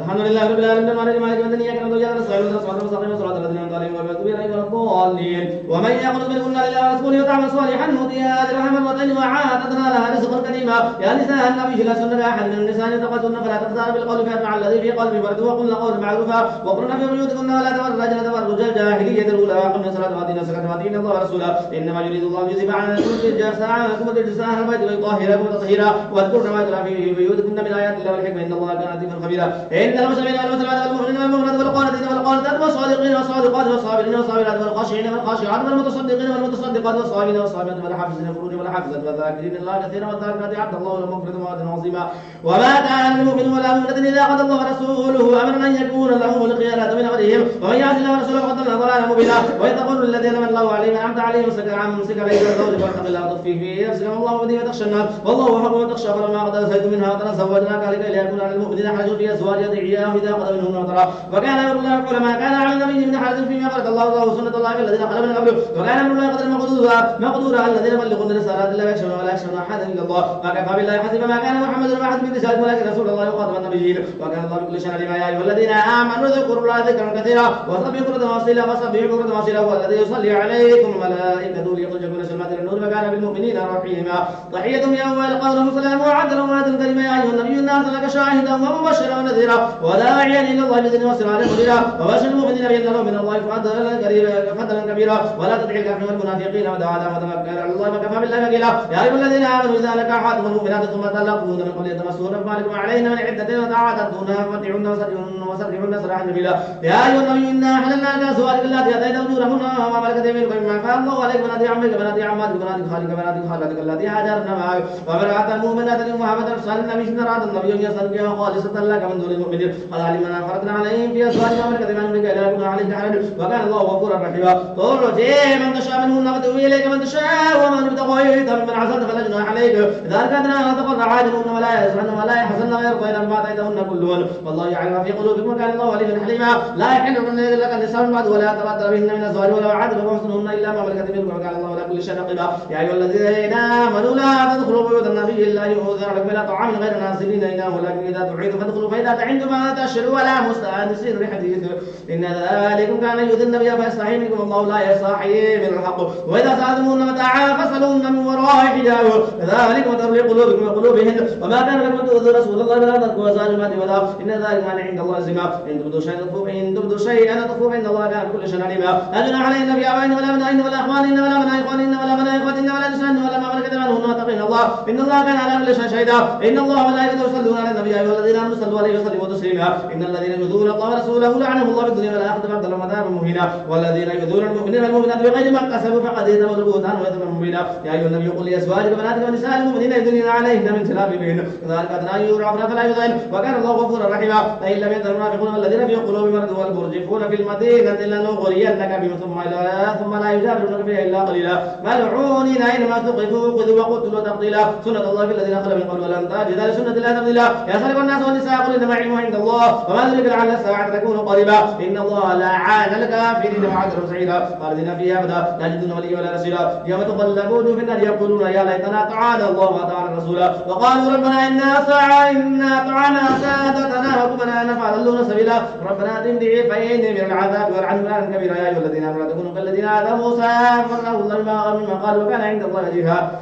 الحمد لله رب العالمين الرحمن مالك يوم الدين اياك نعبد واياك نستعين اهدنا الصراط المستقيم صراط الذين انعمت عليهم غير المغضوب عليهم ولا الضالين. ومن يقنط منكن لله ورسوله وتعمل صالحا نؤتيها اجرها مرتين وعاتدنا لها رزقا كريما. يا نساء النبي لستن كاحد من النساء يتقتلن فلا تختار بالقول فيطمع الذي في قلبه مرض وقلن قولا معروفا وقرن في بيوتكن ولا تبرجن تبرج الجاهليه الاولى واقمن الصلاه واتينا الزكاه واتينا الله ورسوله انما يريد الله ليذهب عنكم الرجس اهل البيت ويطهركم تطهيرا واذكرن ما يتلى في بيوتكن من ايات الله والحكمه ان الله كان لطيفا خبيرا. ان المسلمين والمسلمات والمؤمنين والمؤمنات والقانتين والقانتات والصادقين والصادقات والصابرين والصابرات والخاشعين والخاشعات والمتصدقين والمتصدقات والصائمين والصائمات والحافظين فروجهم والحافظات والذاكرين الله كثيرا والذاكرات اعد الله لهم مغفرة وأجرا عظيما. وما كان لمؤمن ولا مؤمنة اذا قضى الله ورسوله امرا ان يكون لهم الخيارات من امرهم ومن يعص الله ورسوله فقد ضل ضلالا مبينا. واذ تقول للذين من الله عليهم انعمت عليهم امسك عليك زوجك واتق الله وتخفي في نفسك والله ودي وتخشى الناس والله حق وتخشى فلما قد اتيت منها قد زوجناك لكي لا يكون على المؤمنين حرج في ازواج ادعياهم اذا قضى منهم وترى وكان امر الله يقول ما كان على النبي من حرج فيما فرض الله سنه الله في الذين خلوا من قبله وكان امر الله قدرا مقدورا على الذين بلغوا رسالات الله ويخشون ولا يخشون احدا الا الله وكفى بالله حسبا. ما كان محمد احد من رسالته ولكن رسول الله وخاتم النبيين وكان الله بكل شيء عليما. يا ايها الذين امنوا اذكروا الله ذكرا كثيرا وسبحوا بكرة وأصيلا هو الذي يصلي عليكم الملائكة ليخرجكم من الظلمات الى النور وكان بالمؤمنين رحيما. تحيتهم يوم يلقونه سلام وعد لهم وعدا كريما. يا ايها النبي انا ارسلناك شاهدا ومبشرا ونذيرا وداعيا الى الله باذنه وسراجا منيرا وبشر المؤمنين بان لهم من الله فضلا كبيرا ولا تطع الكافرين والمنافقين ودعا وتوكل على الله وكفى بالله وكيلا. يا ايها الذين امنوا اذا نكحتم المؤمنات ثم طلقوهن من قبل يتمسوهن فما لكم عليهن من عدة وتعاطتهن فمتعوهن وسرحوهن سراحا جميلا. يا ايها النبي انا حللنا لك ازواجك اللاتي اتيت اجورهن وما ملكت يمينكم مما افاء الله عليكم بنات عمك بنات عماتك بنات خالك بنات خالاتك اللاتي هاجرن معك وامرأة المؤمنات محمد رسول النبي ان اراد النبي ان يستنكح خالصة لك من دون المؤمنين قد علمنا فرضنا عليهم في ازواجهم وملكت يمينهم لا يكون عليك حرج وكان الله غفورا رحيما. ترجي من تشاء منهن وتؤوي اليك من تشاء ومن ابتغيت ممن عزلت فلا جناح عليك اذا اركضنا ان تقر عاجلهن ولا يسرن ولا يحزن ويرضين بما اتيتهن كلهن والله يعلم ما في قلوبكم وكان الله عليما حليما. لا يحل لك النساء من بعد ولا تبدل بهن من ازواج ولا عدل فاحسنهن الا ما ملكت يمينكم وكان الله على كل شيء رقيبا. يا ايها الذين امنوا لا تدخلوا بيوت النبي الا يؤذن لكم الى طعام غير ناظرين اناه ولكن اذا دعيتم فادخلوا فاذا تعندوا فلا تشروا ولا مستانسين لحديث ان ذلكم كان يؤذي النبي فيستحيي منكم والله لا يستحيي من الحق. واذا سالتموهن متاعا فاسالوهن من وراء حجاب كذلك وتربي قلوبكم وقلوبهن وما كان لكم ان تؤذوا رسول الله ولا تركوا ازواج ولا ان ذلك كان عند الله عظيما. ان تبدوا شيئا تخفوه فان الله كان بكل شيء عليما. لا جناح علينا في ابائنا ولا ابنائنا ولا اخواننا ولا بنات اخواننا ولا بنات اخواتنا ولا نسائنا ولا ما ملكت ايمانهن واتقين الله ان الله كان على كل شيء شهيدا. ان الله وملائكته يصلون على النبي يا ايها الذين امنوا صلوا عليه وسلموا تسليما. ان الذين يؤذون الله ورسوله لعنهم الله في الدنيا والاخره فقد لهم عذابا مهينا. والذين يؤذون المؤمنين والمؤمنات بغير ما اكتسبوا فقد احتملوا بهتانا واثما مبينا. يا ايها النبي قل لازواجك وبناتك ونساء المؤمنين يدنين عليهن من جلابيبهن كذلك ادنى ان يعرفن فلا يؤذين وكان الله غفورا رحيما. فان لم ينتهوا المنافقون والذين في قلوبهم مرض والمرجفون في المدينه لنغرينك بهم ثم لا يجادلونك فيها الا قليلا ملعونين اينما ثقفوا خذوا وقتلوا تقتيلا. سنه الله في الذين خلوا من قبل ولن تجد لسنه الله تبديلا. يسالك الناس والنساء قل انما علمه عند الله وما ذلك لعل الساعه تكون قريبا. ان الله لعن الكافرين وعذرهم سعيدا خالدين فيها ابدا لا يجدون وليا ولا نصيرا. يوم تقلب وجوههم في النار يقولون يا ليتنا اطعنا الله واطعنا الرسول وقالوا ربنا انا اطعنا سادتنا وكبراءنا فاضلونا سبيلا ربنا اتهم ضعيفين من العذاب والعنهم لعنا كبيرا. يا ايها الذين امنوا لا تكونوا كالذين اذوا موسى فقرأه الله مما قال وكان عند الله وجيها.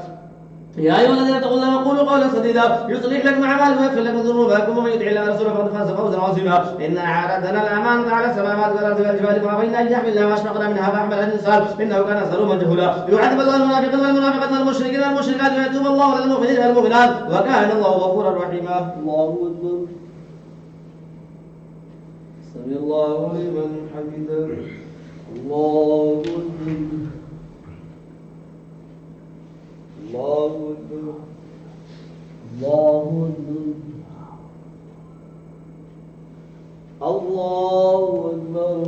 يا ايها الذين اتقوا الله وقولوا قولا سديدا يصلح لكم اعمالكم ويغفر لكم ذنوبكم ومن يطع الله ورسوله فقد فاز فوزا عظيما. انا عرضنا الامانه على السماوات والارض والجبال فابين ان يحملنها واشفقنا منها فاحملها الانسان انه كان ظلوما جهولا. يعذب الله المنافقين والمنافقات والمشركين والمشركات ويتوب الله على المؤمنين والمؤمنات وكان الله غفورا رحيما. الله اكبر. سمع الله لمن حمده. الله اكبر. الله أكبر. الله أكبر. الله أكبر.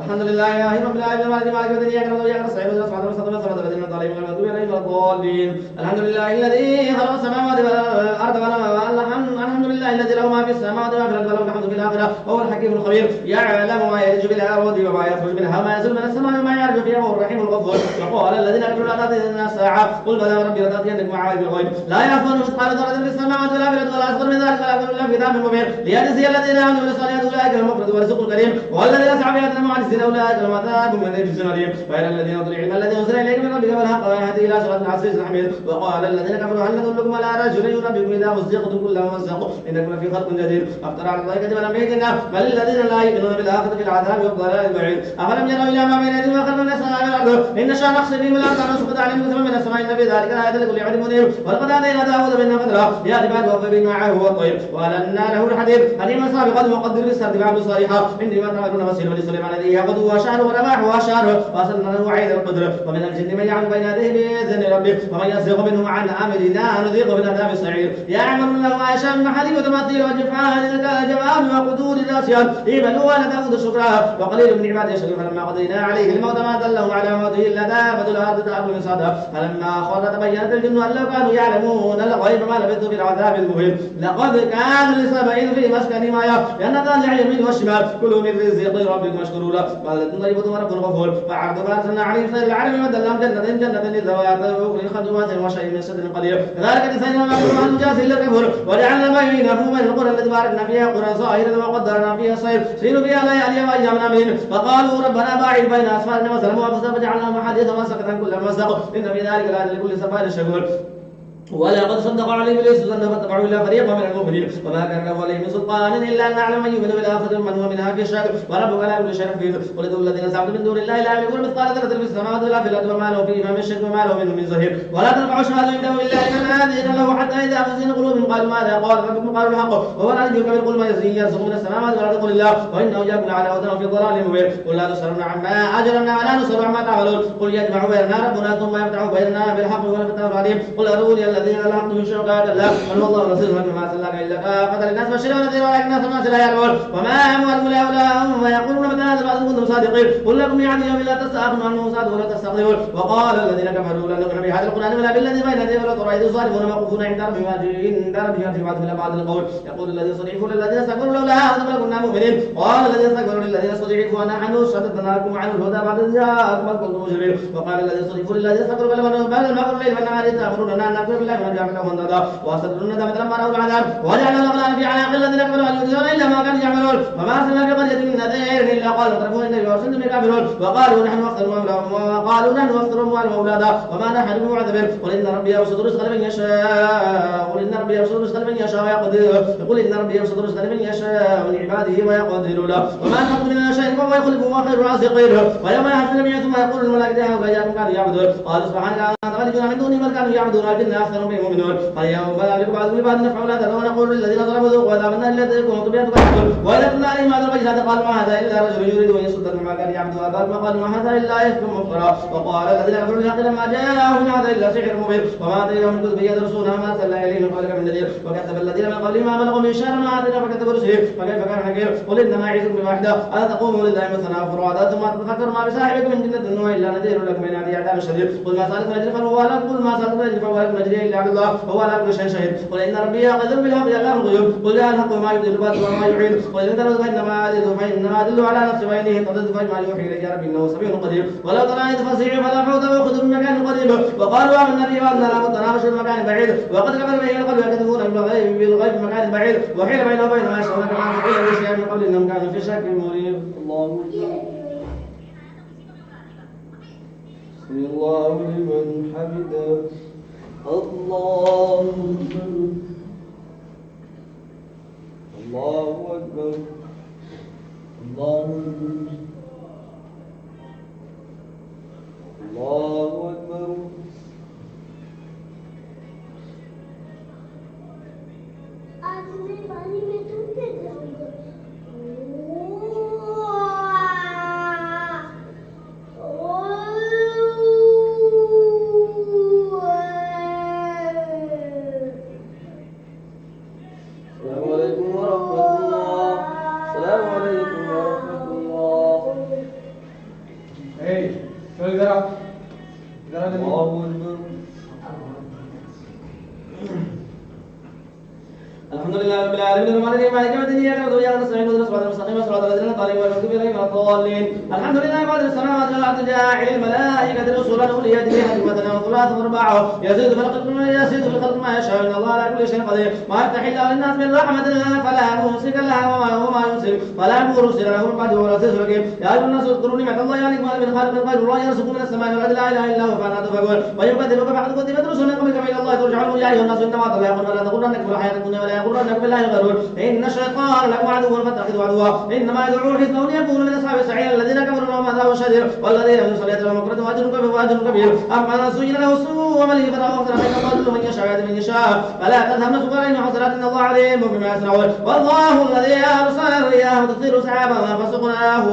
الحمد لله رب العالمين مالك يوم الدين إياك نعبد وإياك نستعين اهدنا الصراط المستقيم صراط الذين أنعمت عليهم غير المغضوب عليهم ولا الضالين الحمد لله الذي خلق السماوات والأرض الحمد لله الذي له ما في السماوات وما في الأرض وله الحمد في الآخرة وهو الحكيم الخبير يعلم ما يلج بالأرض وما يخرج منها وما ينزل من السماء وما يعرج فيها وهو الرحيم الغفور وقال الذين كفروا لا تأتينا الساعة قل بلى ربي لتأتينكم مع عالم الغيب لا يعرفون مثقال ذرة في السماوات ولا في الأرض ولا أصغر من ذلك ولا أكبر إلا في كتاب مبين ليجزي الذين آمنوا بالصالحات أولئك هم المفلحون والرزق الكريم والذين سعوا في آياتنا معجزين أولئك لهم عذاب من رجس أليم وإلى الذين أوتوا العلم الذي أنزل إليك من ربك والحق ويهدي إلى صراط العزيز الحميد وقال الذين كفروا هل ندلكم على رجل ينبئكم إذا مزقتم كل ممزق إنكم لفي خلق جديد أفترى على الله كذبا أم بيتنا بل الذين لا يؤمنون بالآخرة في العذاب والضلال البعيد أفلم يروا إلى ما بين أيديهم وخلفهم من السماء والأرض إن نشأ نخسف بهم الأرض نسقط عليهم كسفا من السماء إن في ذلك لآية لكل عبد منيب ولقد آتينا داود منا فضلا يأتي بعد وفي معه هو الطير وألنا له الحديد حليما سابقا وقدر في السرد بعد صالحا إني ما تعملون بصير ولسليمان الذي يأخذ وشهر ورباح وشهر وأصلنا له عين القدر ومن الجن من يعمل بين يديه بإذن ربه ومن يزيغ منهم عن أمرنا نذيقه من عذاب السعير يعمل له ما يشاء من محاريب وتماثيل وجفان الجواب وقدور الأسياد إبلوا ولا تأخذ شكرها وقليل من عباد يشكر فلما قضينا عليه الموت ما دلهم على موته إلا دابة الأرض تأكل من صدها فلما خر تبينت الجن أن لو كانوا يعلمون الغيب ما لبثوا في العذاب المهين لقد كان لسبع في مسكن ما لأن ذا اليمين والشمال كلوا من رزق ربكم واشكروا له بلدة طيبة ورب غفور فعرض فارسلنا عليهم سير العرم ودلهم جنة للذوات أكل خضروات وشيء من سدر قليل كذلك جزينا ما كنا نجازي للكفر وجعلنا بينهم وبين القرى التي باركنا فيها قرى ظاهرة وقدرنا فيها السير سيروا فيها ليالي وأيام آمنين فقالوا ربنا باعد بين أسفارنا وسلموا أنفسنا فجعلناهم أحاديث وسكتا كل مساق إن في ذلك لآية لكل صبار شكور ولقد صدق عليه ابليس ظن فاتبعوا الا فريقا من المؤمنين وما كان له عليه من سلطان الا ان نعلم من يؤمن بالاخره من هو منها في شك وربك لا كل شيء حفيظ قل ادعوا الذين زعمتم من دون الله لا يملكون مثقال ذره في السماوات ولا في الارض وما له فيهما من شرك وما له منه من زهير ولا تنفع الشهاده عنده الا لمن اذن له حتى اذا افزن قلوبهم قالوا ماذا قال ربكم قالوا الحق وهو العزيز الكبير قل ما يرزق من السماوات والارض قل الله وانه جاءكم على هدى في ضلال مبين قل لا تسالون عما اجرمنا ولا نسال عما تعملون قل يجمع بيننا ربنا ثم يفتح بيننا بالحق والفتح العليم قل اروني الذين الحق شركاء الله وان الله رسول ما ارسلناك الا كافه للناس بشيرا ونذيرا ولكن الناس لا يعلمون وما اموالهم ولا اولادهم ويقولون متى هذا البعث كنتم صادقين قل لكم ميعاد يوم لا تستاخرون عنه ساعه ولا تستقدمون وقال الذين كفروا لن نؤمن بهذا القران ولا بالذي بين يديه ولا ترى اذ الظالمون موقوفون عند ربهم ياتي بعضهم الى بعض القول يقول الذين استضعفوا للذين استكبروا لولا انتم لكنا مؤمنين قال الذين استكبروا للذين استضعفوا نحن شددناكم عن الهدى بعد اذ جاءكم بل كنتم مجرمين وقال الذين استضعفوا للذين استكبروا بل المكر الليل والنهار تامروننا ان نكفر بالله ونجعل لهم اندادا واستدلوا الندم لما راوا العذاب وجعلنا الاغلال في اعناق الذين كفروا هل يجزون الا ما كانوا يعملون وما ارسلنا في قريه من نذير الا قالوا اترفوا ان ارسلتم كافرون وقالوا نحن اكثر اموالهم وقالوا نحن اكثر اموالهم واولادا وما نحن بمعذبين قل ان ربي يبسط الرزق لمن يشاء قل ان ربي يبسط الرزق لمن يشاء ويقدر قل ان ربي يبسط الرزق لمن يشاء من عباده ويقدر له وما نحط من شيء فهو يخلف وهو خير الرازقين ويوم يحفل الجميع ثم يقول الملائكه هؤلاء اياكم كانوا يعبدون قالوا سبحانك انت ولينا من دونه بل كانوا يعبدون ولكن اكثرهم بهم مؤمنون فاليوم بل املك بعض لبعض نفع ولا ضر ونقول للذين ظلموا ذوقوا عذاب النار التي كنتم بها تكذبون واذا كنا عليهم هذا البينات قالوا ما هذا الا رجل يريد ان يصدكم ما كان يعبد اباكم وقالوا ما هذا الا افك مفترى وقال الذين كفروا بالحق لما جاءهم هذا الا سحر مبين وما اتيناهم من كتب يدرسونها ما ارسلنا اليهم من قبلك من نذير وكذب الذين من قبلهم ما بلغوا من شر ما اتينا فكذبوا رسله فكيف كان نكير قل انما اعظكم بواحده الا تقوموا لله مثنى وفرادى ثم تتفكروا ما بصاحبكم من جنه هو الا نذير لكم بين يدي عذاب شديد قل ما سالكم اجر فهو لكم قل ما سالكم اجر فهو لكم اجري الا على الله وهو على كل شيء شهيد قل ان ربي يقدر بالحق يعلم الغيوب قل لا الحق ما يبدل الباطل وما يعين قل ان ترد فانما ادل على نفسي وانه تضد فاجمع يوحي اليك ربي انه سميع قدير ولو ترى اذ فزعوا فلا فوت واخذوا من مكان قريب وقالوا امنا به وان لا متناقش في مكان بعيد وقد كفر به القلب يكذبون بالغيب في مكان بعيد وحيل بينه وبين ما يشاءون كما فعل بشيء من قبل انهم كانوا في شك مريب الله سمع الله لمن حمده الله أكبر الله أكبر आज मैं पानी में डूब के जाऊंगा السلام عليكم ورحمة الله الحمد لله رب العالمين الرحمن الرحيم مالك يوم الدين اياك نعبد واياك نستعين اهدنا الصراط المستقيم صراط الذين انعمت عليهم غير المغضوب عليهم ولا الضالين الحمد لله فاطر السماوات والارض جاعل الملائكه رسلا اولي اجنحه مثنى وثلاث ورباع يزيد في الخلق ما يشاء ان الله على كل شيء قدير ما يفتح الله للناس من رحمه فلا ممسك لها وما يمسك فلا مرسل له من بعده ولا عزيز حكيم يا ايها الناس اذكروا نعمه الله عليكم وهل من خالق غير الله يرزقكم من السماء والارض لا اله الا هو فانا تفكرون ويكذبك فقد كذبت رسل قبلك الى الله ترجعون يا ايها الناس انما تلاقون ولا تغرنكم الحياه الدنيا ولا يغرنكم بالله الغرور ان الشيطان لكم عدو فاتخذوا عدوا انما يدعو حزبه ليكونوا من اصحاب السعير الذين كفروا لهم عذاب شديد والذين من صلاه لهم مغفرة واجر كبير اما زين له سوء عمله فله اكثر من يضل من يشاء ويهدي من يشاء فلا تذهب نفسك عليهم حسرات ان الله عليم بما يصنعون والله الذي ارسل الرياح تثير سحابا فسقناه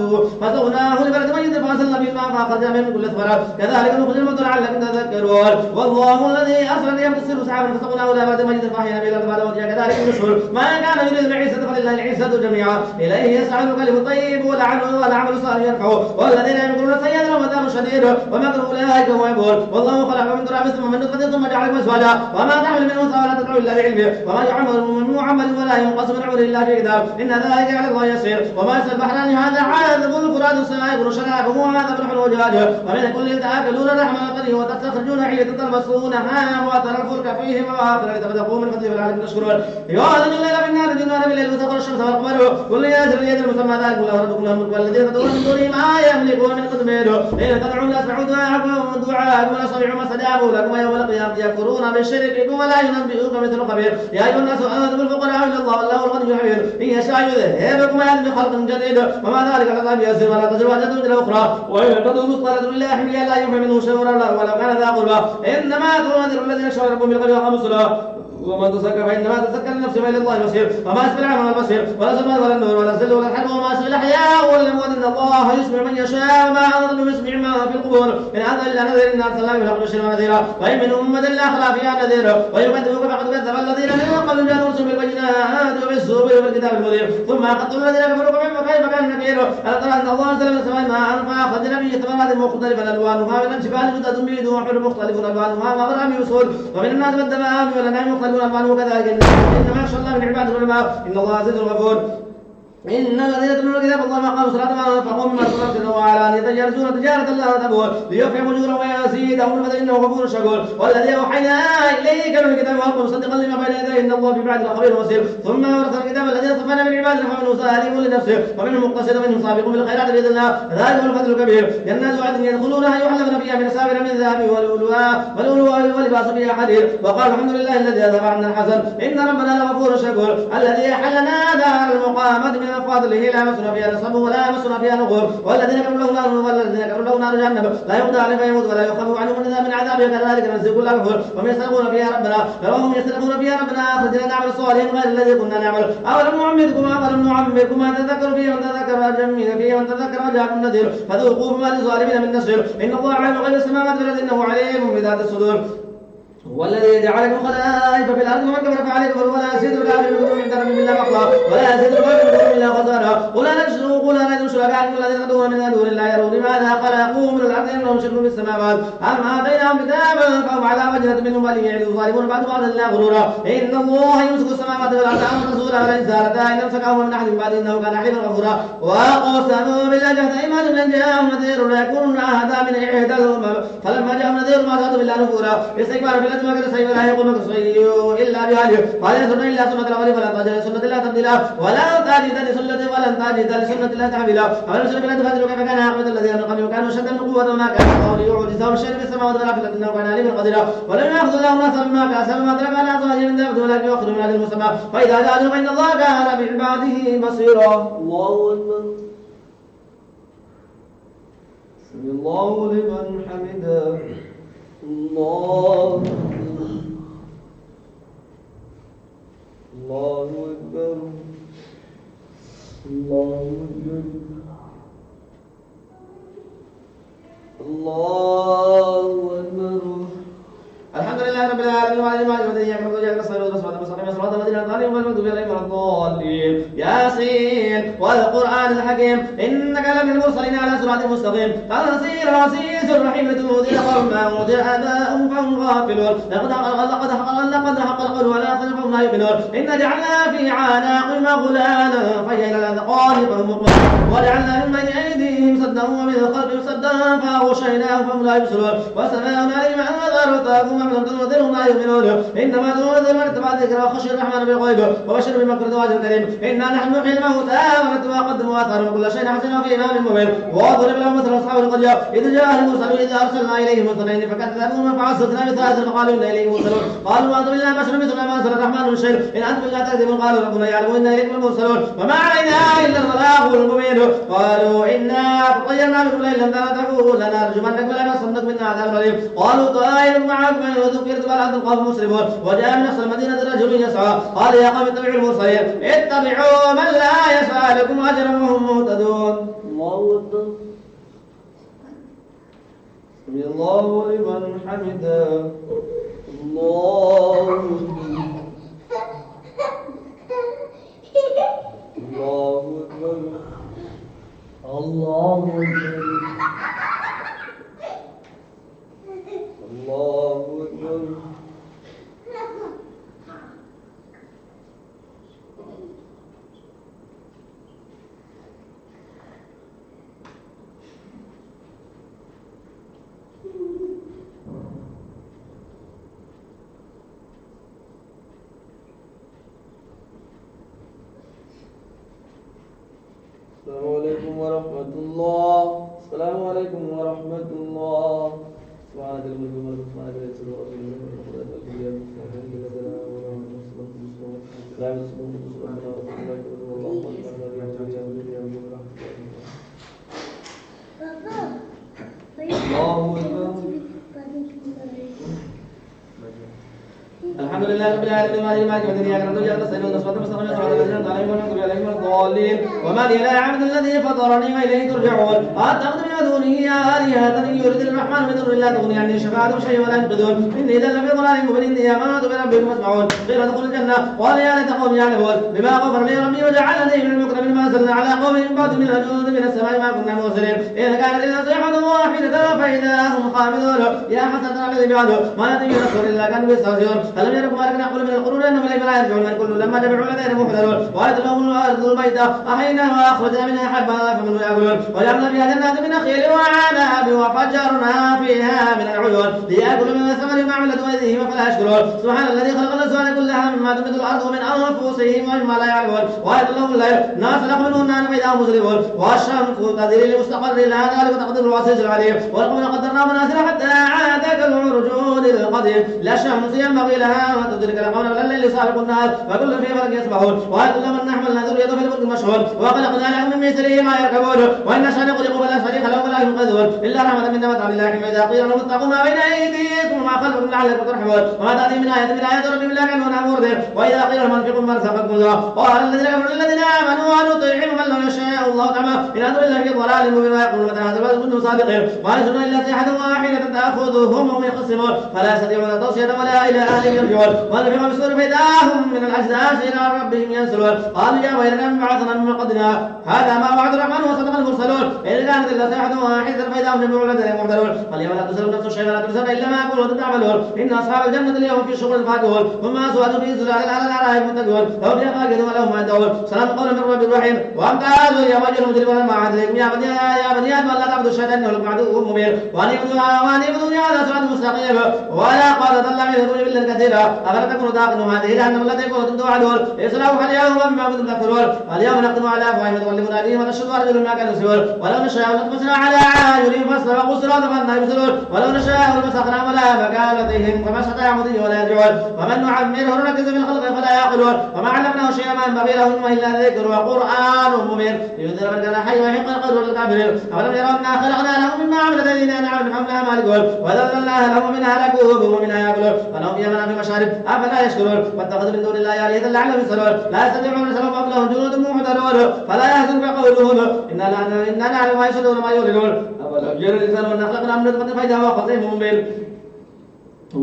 لبلد ميت فارسلنا به الماء فاخرجنا منه من كل الثمرات كذلك نخرج الموتى لعلكم تذكرون والله الذي ارسل الرياح تثير سحابا فسقناه لبلد ميت فاحيينا به الارض بعد موتها كذلك النشور ما كان يريد العزه فلله العزه جميعا اليه يسعد الكلم الطيب والعمل الصالح يرفعه والذين يمكرون السيئات لهم عذاب شديد ومكر اولئك هم يبور والله خلق من تراب ثم من نطفه ثم جعلكم ازواجا وما تحمل من انثى ولا تدعو الا بعلمه وما يعمل من معمل ولا ينقص من عمره الا في كتاب ان ذلك على الله يسير وما يسال البحران هذا عذب فرات سائغ شرابه وهذا ملح وجاج ومن كل تاكلون لحما طريه وتستخرجون حية تلبسونها وترى الفلك فيه مواخر لتبتغوا من فضله العالم تشكرون يولد الليل في النهار الجنان بالليل وسخر الشمس والقمر كل يجري اليد المسمى ذلك الله ربكم له الملك والذين تدعون من دونه ما يملكون من قدمير حين تدعون لا تسمعوا دعاءكم ولا سمعوا ما استجابوا لكم يوم القيامة يكفرون بشرككم ولا ينبئوك مثل خبير يا ايها الناس انتم الفقراء الى الله والله الغني الحميد ان يشاء يذهبكم ويأتي بخلق جديد وما ذلك على الله بيسير ولا تزر وازرة وزر اخرى وان تدعوا مثقلة الا حملها لا ينفع منه شيء ولو كان ذا قربى انما تنذر الذين يخشون ربهم بالغيب واقاموا الصلاة ومن تزكى فانما تزكى لنفسه والى الله المصير وما اسفل العمى والبصير ولا الظلمات ولا النور ولا الظل ولا الحرب وما اسفل الاحياء ولا الاموات ان الله يسمع من يشاء وما اظن بيسمع ما في القبور ان هذا الا نذير ان ارسلناه بالحق بشيرا ونذيرا وان من امه الا خلا فيها نذير ويكذبك فقد كذب الذين من قبل جاءوا رسل بالبينات وبالزبر وبالكتاب المنير ثم اخذتم الذين كفروا فكيف كان نكير الم ترى ان الله انزل من السماء ماء فاخرجنا به ثمرات مختلفا الوانها من الجبال جدد بيض وحمر مختلف الوانها وغرام يسود ومن الناس والدمام والانعام مختلف الوانه كذلك انما يخشى الله من عباده العلماء ان الله عزيز غفور إن الذين يتلون كتاب الله وأقاموا الصلاة ما أنفقوا مما رزقناهم وعلانية يرجون تجارة لا تبور ليوفيهم أجورهم ويزيدهم من فضله إنه غفور شكور والذي أوحينا إليك من الكتاب وهو مصدقا لما بين يديه إن الله ببعد خبير بصير ثم أورثنا الكتاب الذي اصطفينا من عبادنا فمنهم ظالم لنفسه ومنهم مقتصد ومنهم سابق بالخيرات بإذن الله ذلك هو الفضل الكبير جنات عدن يدخلونها يحلون فيها من أساور من ذهب ولؤلؤا ولباس فيها حرير وقال الحمد لله الذي أذهب عنا الحزن إن ربنا لغفور شكور الذي أحلنا دار المقامة من فضله لا يمسنا فيها نصب ولا يمسنا فيها لغوب والذين كفروا له نار والذين كفروا له نار جهنم لا يقضى عليه فيموت ولا يخفف عنهم من عذابه كذلك نجزي كل كفور وهم يسترقون فيها ربنا اخرجنا نعمل صالحا غير الذي كنا نعمل اولم نعمركم ما تذكروا فيه من تذكر وجمعنا فيه من تذكر وجاءكم النذير فذوقوا فما للظالمين من نصير ان الله عليم غيب السماوات والارض انه عليم بذات الصدور هو الذي جعلكم خلائف في الارض ومن كفر فعليه كفر ولا يزيد الكافر بكفرهم عند ربهم الا مقتا ولا يزيد الكافر بكفرهم الا خسارا قل الا ندعو شركاءكم الذين تدعون من دون الله يرون لماذا خلقوا من الارض انهم شركوا في السماوات ام اتيناهم كتابا فهم على وجهه منهم بل يعد الظالمون بعد بعض الا غرورا ان الله يمسك السماوات والارض ان تزولا ولئن زالتا ان امسكهما من احد بعد انه كان حليما غفورا وقسموا بالله جهد ايمانهم ان جاءهم نذير لا يكونون اهدى من احدى الامم فلما جاءهم نذير ما زادوا بالله نفورا استكبار في ما كان سيء لا يقول مكر سيء الا بهذه قال سنه الا سنه الاول فلا تجد سنه الله تبديلا ولا تجد لسنه ولن تجد لسنه الله تحويلا اولم يسلك الذين فاتوا كيف كان عاقبه الذين من قبلهم كانوا شدا من قوه وما كان الله ليعجزهم الشيء في السماوات ولا في الارض انه كان عليما قديرا ولم ياخذ الله نصرا ما كسب ما ترك على ازواجهم من دابه ولكن يؤخذ من اجل المسمى فاذا جاء اجل فان الله كان بعباده بصيرا الله اكبر سمع الله لمن حمده الله أكبر الله أكبر الله أكبر الحمد لله رب العالمين وعلى ما يهدي إياك نعبد وإياك نستعين اهدنا الصراط المستقيم صراط الذين أنعمت عليهم غير المغضوب عليهم ولا الضالين الضالين ياسين والقرآن الحكيم إنك لمن المرسلين على صراط مستقيم تنزيل العزيز الرحيم لتنذر قوما أنذر آباءهم فهم غافلون لقد حق القول ولا فهم لا يؤمنون إن جعلنا في أعناقهم أغلالا فهي إلى الأذقان فهم مقمحون وجعلنا من بين أيديهم سدا ومن خلفهم سدا فأغشيناهم فهم لا يبصرون وسماء عليهم أنذرتهم أم لم تنذرهم لا يؤمنون إنما تنذر من اتبع الذكر وخشي الرحمن بالغيب وبشر بمغفرة وأجر كريم إنا نحن نحيي الموتى ونكتب ما قدموا وآثارهم وكل شيء حسنه في إمام مبين وضرب لهم مثل أصحاب القرية إذ جاء المرسلون إذ أرسلنا إليهم اثنين فكذبوهما فعززنا بثلاثة فقالوا إنا إليهم مرسلون قالوا أنتم إلا بشر مثلنا ما أنزل الرحمن من شيء إن أنتم إلا تكذبون قالوا ربنا يعلم إنا إليكم المرسلون وما علينا إلا البلاغ المبين قالوا إنا تطيرنا بكم لئن لم تنتهوا لنرجمنكم ولا نصدق منا عذاب أليم قالوا طائر معكم فإن ذكرتم بل أنتم قوم مسرفون وجاء من أقصى المدينة رجل يسعى قال يا قوم اتبعوا المرسلين اتبعوا من لا يسألكم أجرا وهم مهتدون الله أكبر سمع الله لمن حمده الله أكبر الله أكبر الله أكبر السلام عليكم ورحمة الله. السلام عليكم ورحمة الله. سبحانك الملك والملك سبحانك لا يسر ورسول الله ولا تلقي سبحانك لا تلا ولا مسلم مسلم لا مسلم مسلم الله الحمد لله رب العالمين مالك يوم الدين اياك نعبد واياك نستعين اهدنا الصراط المستقيم صراط الذين انعمت عليهم غير المغضوب عليهم ولا الضالين وما لي لا اعبد الذي فطرني واليه ترجعون اتخذ من دونه الهه ان يريد الرحمن من دون الله تغني عني شفاعتهم شيئا ولا ينقذون اني اذا لفي ضلال مبين اني امنت بربكم فاسمعون قيل ادخلوا الجنه قال يا ليت قوم يعلمون بما غفر لي ربي وجعلني من المكرمين ما انزلنا على قوم من بعد من الجنود من السماء ما كنا مرسلين ان كانت الا صيحه واحده فاذا هم خامدون يا حسره على الذي بعده ما يأتي من رسول الا كانوا يستهزئون الم يركم ما نقول من القرون انهم اليهم لا يرجعون من كل لما جمعوا لدينا محضرون وارد لهم الارض البيضاء احييناها واخرجنا منها حبا فمنه ياكلون وجعلنا فيها جنات من نخيل وعنب وفجرنا فيها من العيون ليأكلوا من الثمر ما عملت ايديهم فلا يشكرون سبحان الذي خلق الازواج كلها مما تنبت الارض ومن انفسهم ومما لا يعلمون وارد لهم الليل ناسلخ منه النار فاذا هم مسلمون والشمس تجري لمستقر لها ذلك تقدير العزيز العليم والقمر قدرناه منازل حتى عاد كالعرجون القديم لا الشمس ينبغي لها ان تدرك القمر ولا الليل سابق النهار وكل في فلك يسبحون وهذا من نحمل ذريته في الفلك المشحون وخلقنا لهم من مثله ما يركبون وان نشا نغرق فلا صريخ لهم ولا ينقذون الا رحمه منا متاع لله فاذا قيل لهم اتقوا ما بين ايديكم وما خلفكم لعلكم ترحمون وما تاتي من ايه ربهم الا كانوا نعبد واذا قيل لهم انفقوا مما رزقكم الله قال الذين كفروا للذين امنوا ان نطعم من لو يشاء الله تعالى ان انتم الا في ضلال مبين ويقولون متى هذا الوعد كنتم صادقين ما يزنون الا صيحه واحده تاخذهم وهم يخصمون فلا يستطيعون توصيه ولا الى اهلهم يرجعون ونفخ بالصور فاذا هم من الاجداث الى ربهم ينسلون قالوا يا ويلنا من بعثنا من قدنا هذا ما وعد الرحمن وصدق المرسلون ان كانت الا صيحه واحده فاذا هم جميع لدينا محضرون فاليوم لا تسالون نفس شيئا ولا تجزون الا ما كنتم تعملون ان اصحاب الجنه اليوم في شغل فاكهون ثم ازواج في زلال على الارائك متكئون لهم فيها فاكهه ولهم ما يدعون سلام قولا من رب رحيم وامتازوا اليوم اجر مجرمون ما عاد اليكم يا بني ادم لا تعبدوا الشيطان انه لكم عدو مبين وان يعبدوني هذا صراط مستقيم ولا قال ضل من يدعون بالله كثيرا افلا تكونوا تعقلون هذه جهنم التي كنتم توعدون اصلوها اليوم بما كنتم تكفرون اليوم نختم على افواههم وتغلبون ايديهم ونشهد ارجلهم ما كانوا يكسبون ولو نشاء لطمسنا على اعينهم فاستبقوا الصراط فانى يبصرون ولو نشاء لمسخناهم على مكانتهم فما استطاعوا مضي ولا يرجعون ومن نعمره نركز في الخلق فلا يعقلون وما علمناه شيئا ما ينبغي لهم الا ذكر وقران مبين لينذر من كان حيا ويحق القول للكافرين اولم يروا انا خلقنا لهم مما عملت ايدينا نعم حملها مالكون وذللناها لهم منها ركوب ومنها ياكلون ولهم فيها منافع مشارب افلا يشكرون واتخذوا من دون الله آلهة لعلهم يصلون لا يستطيعون نصرهم وهم لهم جنود محضرون فلا يحزنك قولهم انا نعلم ما يسرون وما يعلنون أولم يرى الانسان ان خلقنا من نطفة فاذا هو خصيم مبين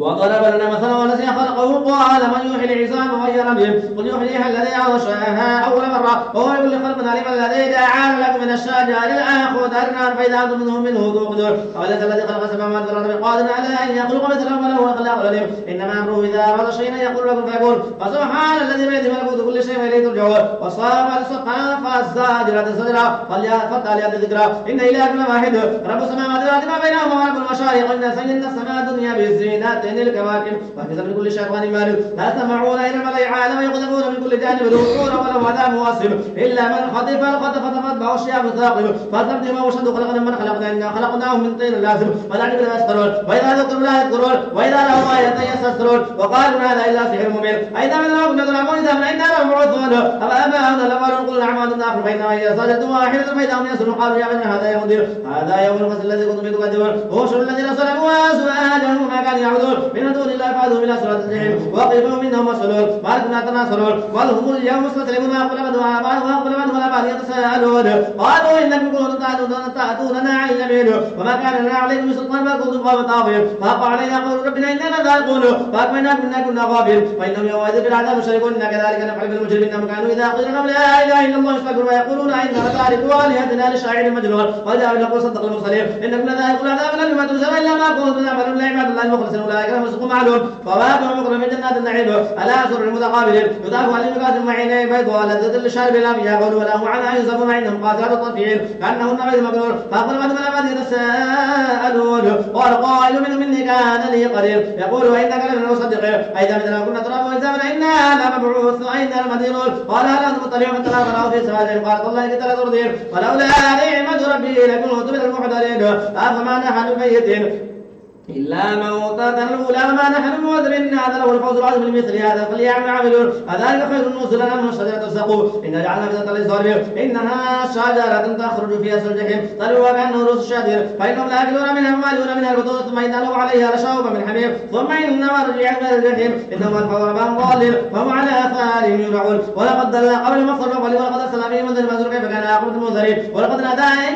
وضرب لنا مثلا ونسي خلقه قال من يحيي العظام وهي رميم قل يحييها الذي انشاها اول مره وهو بكل خلق عليم الذي جعل لكم من الشجر الاخضر نارا فاذا انتم منه توقدون اوليس الذي خلق السماوات والارض بقادر على ان يخلق مثلهم وله خلاق العليم انما امره اذا اراد شيئا يقول لكم فيكون فسبحان الذي بيده ملكوت كل شيء واليه ترجعون وصاب السبحان فالزاجرة زجرا فليأتي ذكرى ان الهكم واحد رب السماوات والارض ما بينهما ورب المشارق ان زينا السماء الدنيا بالزينات الكواكب وحفظ من كل شيطان مارد لا يسمعون الى الملأ عالم ويقذفون من كل جانب دحورا ولهم عذاب واصب الا من خطف الخطف فتتبعه الشياب ثاقب فاستخدمه وشد خلقنا من خلقنا انا خلقناهم من طين لازم فلعنوا بما يسخرون واذا ذكروا لا يذكرون واذا لهم آية يستسخرون وقالوا هذا الا سحر مبين اذا من لهم نظلمون اذا من انا لمبعوثون افاباؤنا الاولون قل اعمالنا اخر فانما هي صاجة واحدة فاذا هم يسرون قالوا يا بني هذا يوم الدين هذا يوم الفصل الذي كنتم به تكذبون وحشروا الذين ظلموا وازواجهم ما كانوا يعبدون من دون الله فادوا الى صراط الجحيم وقفوا منهم مسؤولون ما لكم لا تناصرون بل هم اليوم مستسلمون واقبل بعضهم على بعض واقبل بعضهم على بعض يتساءلون قالوا انكم كنتم تاتوننا عن اليمين وما كان لنا عليكم من سلطان بل كنتم قوما طاغين فحق علينا قول ربنا اننا ذائقون فاكملناكم انا كنا غافلين فانهم يومئذ في العذاب مشركون اننا كذلك نفعل بالمجرمين انهم كانوا اذا قيل لهم لا اله الا الله يستكبرون ويقولون اننا تاركوا الهتنا لشاعر مجنون وجاءوا يقول صدق المرسلين انكم لذائقون العذاب لن يماتوا الا ما كنتم تعملون لعباد الله المخلصين اولئك لهم رزق معلوم فواكه مكرم من جنات النعيم الا سر المتقابلين يضاف عليهم كاسم معين بيضاء لذة للشارب لا يقول ولا هم عنها ينزفون عندهم قاسرات الطرفين كانهن بيض مكنون فاقبل بعضهم على بعض يتساءلون قال قائل منهم اني كان لي قرير يقول وانك لمن المصدقين اذا مثلنا كنا تراب واذا من انا لمبعوث اين المدينون قال هل انتم مطلعون فتلا فراه في سواد قال والله كنت لترضين ولولا نعمة ربي لكنت من المحضرين افما نحن ميتين إلا موتة الأولى وما نحن بمعذبين هذا له الفوز العظيم لمثل هذا فليعمل عاملون أذلك خير نزلا من شجرة الزقوم إنا جعلنا فتنة للظالمين إنها شجرة تخرج في أصل الجحيم طلعوها كأنه رؤوس الشياطين فإنهم لآكلون منها ومالون منها البطون ثم إن له عليها لشوبا من حميم ثم إن مرجعهم إلى الجحيم إنهم ألفوا ربهم ضالين فهم على آثارهم يرعون ولقد ضل قبلهم أكثر الأولين ولقد أرسلنا فيهم منذرين فانظروا كيف كان عاقبة المنذرين ولقد نادانا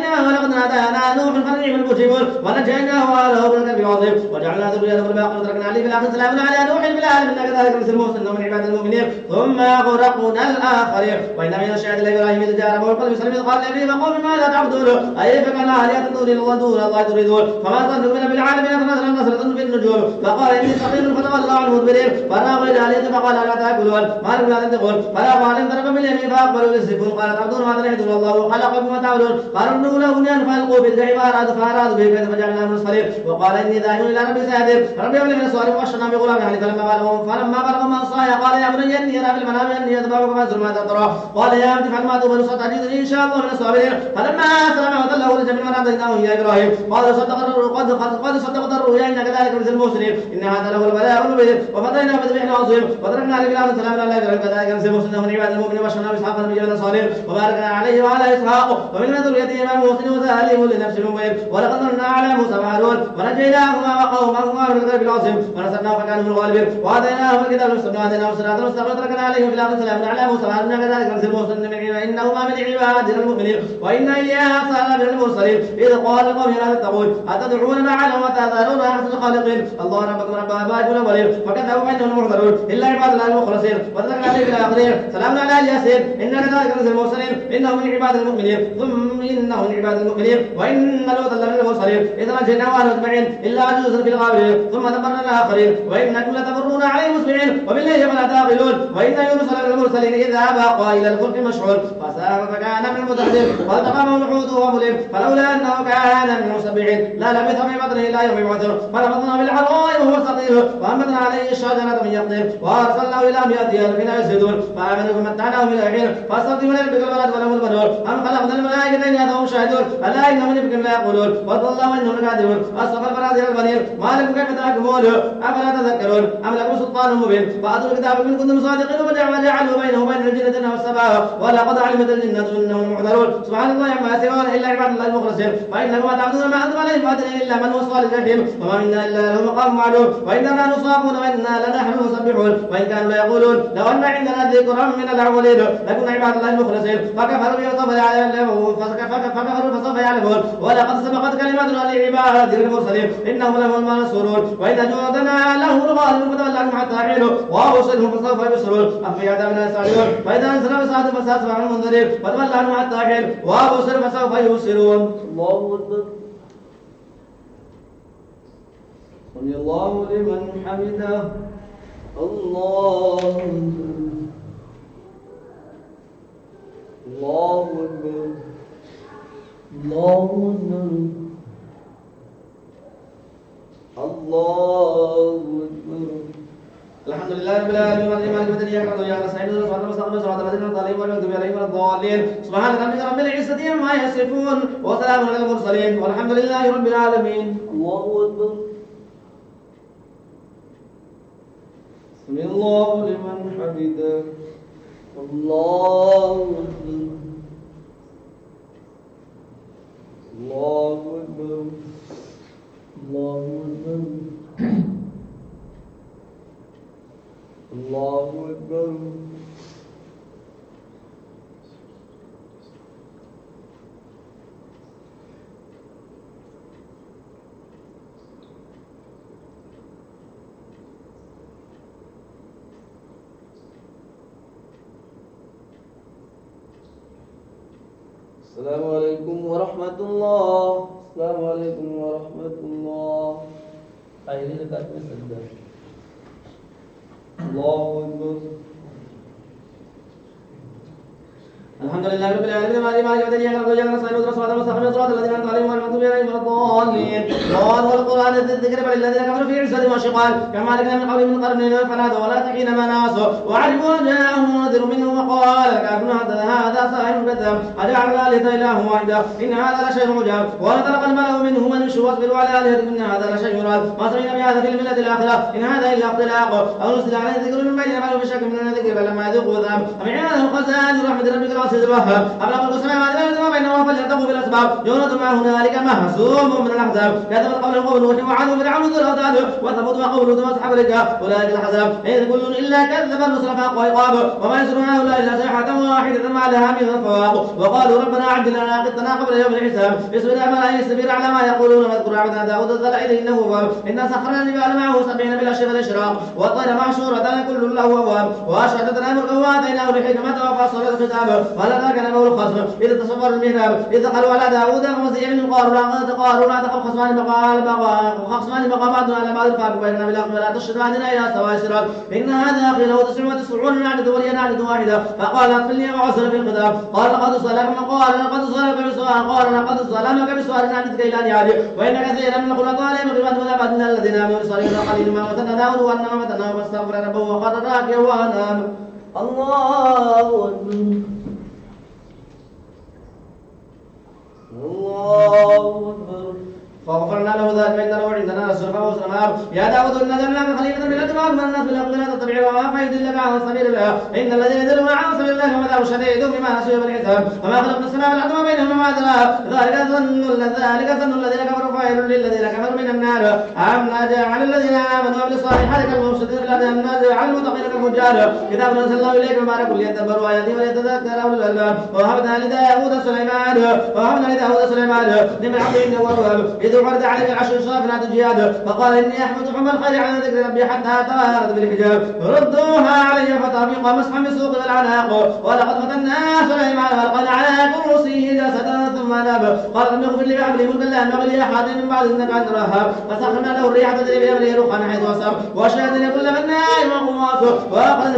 نوح فنعم المجيبون ونجيناه وأهله من الكرب العظيم وجعلنا ذريته الباقين وتركنا عليه في الآخرين سلام على نوح في العالمين إنا كذلك نجزي المحسنين من عباد المؤمنين ثم أغرقنا الآخرين وإن من الشهادة لإبراهيم إذ جاء ربه القلب سلم إذ قال لأبيه وقوم ماذا تعبدون أي فكان آلهة دون الله دون الله تريدون فما ظنكم بالعالمين فنزل نصرة في النجوم فقال إني سقيم فتولوا عنه مدبرين فراغ إلى آلهة فقال لا تأكلون ما لكم لا تنطقون فلا قال إن ضرب باليمين فأقبلوا للسفن قال تعبدون ما تنحتون والله خلقكم وتعبدون قالوا ابنوا له بنيانا فألقوا في الجحيم فأرادوا به كيف فجعلناه من الصليب وقال إني ذاهب إلى ربي سيهدين ربي ولي من السؤال وبشرنا بغلام عليه فلما بلغ من الصايا قال يا بني إني أرى في المنام أني أذبحك فانظر ماذا ترى قال يا أبت افعل ما تؤمر ستجدني إن شاء الله من الصابرين فلما أسلم وتله للجبين وناديناه يا إبراهيم قد صدقت الرؤيا إن كذلك مثل المحسنين إن هذا له البلاء المبين وفديناه بذبح عظيم وتركنا عليه في الأرض سلام على إبراهيم كذلك مثل المحسنين من عباد المؤمنين وبشرنا بإسحاق نبيا من الصالحين وباركنا عليه وعلى إسحاق ومن ذريته إمام محسن وسالم لنفس مبين ولقد مننا على موسى وهارون ونجيناهما وقومهما من الكرب العظيم ونصرناه فكانوا من الغالبين وآتيناهم الكتاب المستقيم وآتيناهم الصراط المستقيم وتركنا عليهم في الآخرين سلام على موسى وهارون كذلك مثل المحسنين من عباد إنهما من عبادنا المؤمنين وإن إلياس لمن المرسلين إذ قال لقومه لا تتقون أتدعون معنا وتذرون أحسن الخالقين الله ربكم رب آبائكم الأولين فكذبوا فإنهم محضرون إلا عباد الله المخلصين وتركنا عليهم في الآخرين سلام على الياسين إن كذلك مثل المرسلين إنهم من عباد المؤمنين ثم إنهم من عباد المؤمنين وإن لوطا لمن المرسلين إذ نجيناه وأهله أجمعين إلا عجوزا في الغابرين ثم دمرنا الآخرين وإنكم لتمرون عليهم مسبحين وبالليل فلا تعقلون وإن يونس لمن المرسلين إذا أبى قائل الفلك مشحون فساهم فكان من المدحضين والتقامه الحوت وهو مليم فلولا أنه كان من المسبحين لا لبث في بطنه إلى يوم يبعثون فنبذناه بالعراء وهو سقيم وأنبتنا عليه الشجرة من يقطين وأرسلناه إلى 100 ألف يزيدون فآمنوا فمتعناهم إلى حين فاستخدموا لربك الولد ولهم البنون أم خلقنا الملائكة إناثا وهم شاهدون ألا إنهم من إفكهم لا يقولون والله إنهم لكاذبون أصطفى البنات إلى البنين ما لكم كيف تحكمون أفلا تذكرون أم لكم سلطان مبين فأتوا الكتاب إن كنتم صادقين وجعلوا بينه وبين الجنة والسماء ولقد علمت الجنة إنهم محضرون سبحان الله عما يصفون إلا عباد الله المخلصين فإنكم تعبدون ما أنتم عليه فاتنين إلا من وصل الجحيم وما منا إلا له مقام معلوم وإننا نصابون وإنا لنحن نسبحون وإن كانوا ليقولون لو أن عندنا ذكرا من الأولين لكن عباد الله المخلصين فكفروا به فسوف يعلمون ولقد سبقت كلمتنا لعبادنا المرسلين إنهم لهم المنصورون وإن جندنا لهم الغالبون فتول عنهم حتى حين وأبصرهم فسوف يبصرون أفي عذابنا يستعجلون فإذا أنزل بساعة فسأسمع المنذرين فتول عنهم حتى حين وأبصر فسوف يبصرون. الله أكبر. سمع الله لمن حمده. الله أكبر. الله أكبر. الله أكبر. الحمد لله رب العالمين والرحمن الرحيم إياك نعبد وإياك نستعين اهدنا الصراط المستقيم صراط الذين أنعمت عليهم غير المغضوب عليهم ولا الضالين سبحان ربك رب العزة عما يصفون وسلام على المرسلين والحمد لله رب العالمين. الله أكبر. سمع الله لمن حمده. الله أكبر. الله أكبر. الله أكبر. الله أكبر. السلام عليكم ورحمة الله. السلام عليكم ورحمة الله. पहली रकात में सजदा. الله أكبر. الحمد لله رب العالمين مالك يوم الدين إياك نعبد وإياك نستعين اهدنا الصراط المستقيم صراط الذين أنعمت عليهم غير المغضوب عليهم ولا الضالين. الله والقرآن الذكر بل الذين كفروا في عزة وشقاق كما هلكنا من قبلهم من قرن فنادوا ولا حين مناصوا وعلموا أن جاءهم منذر منهم وقال الكافرون هذا ساحر كذاب أجعل الآلهة إلها واحدا إن هذا لشيء عجاب وانطلق الملأ منهم أن يمشوا واصبروا على آلهتهم إن هذا لشيء يراد ما سمعنا بهذا في الملة الآخرة إن هذا إلا اختلاق أو نزل عليه ذكر من بيننا بل في شك من الذكر فلما يذوقوا ذنب أم عنده خزائن رحمة ربك الواسع الوهاب أم لم يلقوا السماء وما بينهما فليرتقوا بالأسباب يونس ما هنالك مهزوم من الأحزاب كذب قبل قوم نوح وعاد فرعون ذو الأوتاد وثمود وقوم لوط وأصحاب الرجال أولئك الأحزاب إن كل إلا كذب الرسل فحق عقاب وما يسر هؤلاء إلا صيحة واحدة ما لها من فواق وقالوا ربنا عجل لنا قطنا قبل يوم الحساب اصبر على يصبر على ما يقولون واذكر عبدنا داود ذا الأيد إنه أواب إنا سخرنا الجبال معه سبعين بالعشي والإشراق والطير محشورة كل له أواب وأشهدتنا ملكا وآتيناه الحكمة وفصل الخطاب وهل أتاك نبأ الخصم إذ تصور المهراب إذ قالوا على داود فمسيح من قالوا لا تخف خصمان بقى بعضنا على بعض فاعبوا بيننا بالحق ولا تشهد عندنا إلى سواء الصراط إن هذا أخي له 99 نعجة ولي نعجة واحدة فقال اغفرني وعسر في الخطاب قال لقد ظلمك بسؤال نعجتك إلى نعاجه وإن كثيرا من الخلطاء ليبغون ولا بعدنا الذين آمنوا بصالحين قليل ما متنا داود وأنما متناه فاستغفر ربه وقر راكعا وأنام. الله أكبر. الله أكبر. فغفرنا له ذلك إنه عندنا الزلفى والسلام يا داود إنا جعلناك خليفة في الأرض وأمرنا الناس بالحق لا تتبع الهوى فيضلك عن سبيل الله إن الذين يضلون عن سبيل الله هم عذاب شديد بما نسوا بالحساب وما خلقنا السماء والأرض وما بينهما وما أدراها ذلك ظن الذين كفروا فويل للذين كفروا من النار أم نجعل الذين آمنوا وعملوا الصالحات كالمفسدين في الأرض أم نجعل المتقين كالفجار كتاب أنزل الله إليك مبارك ليدبروا آياته وليتذكر أولو الألباب ووهبنا لداود سليمان لمن عبد إنه أواب إذ عرض عليك العشر صافنات الجهاد فقال إني أحمد حب الخير على ذكر ربي حتى توارت بالحجاب ردوها علي فتطبيق مسحا بالسوق والعناق ولقد فتنا سليمان والقنا على كرسيه جسدا ثم ناب قال رب اغفر لي وهب لي ملكا لا ينبغي لأحد من بعد إنك أنت الوهاب فسخرنا له الريح تجري بأمره رخاء حيث أصاب وشهدنا كل بناء وغواص وآخرين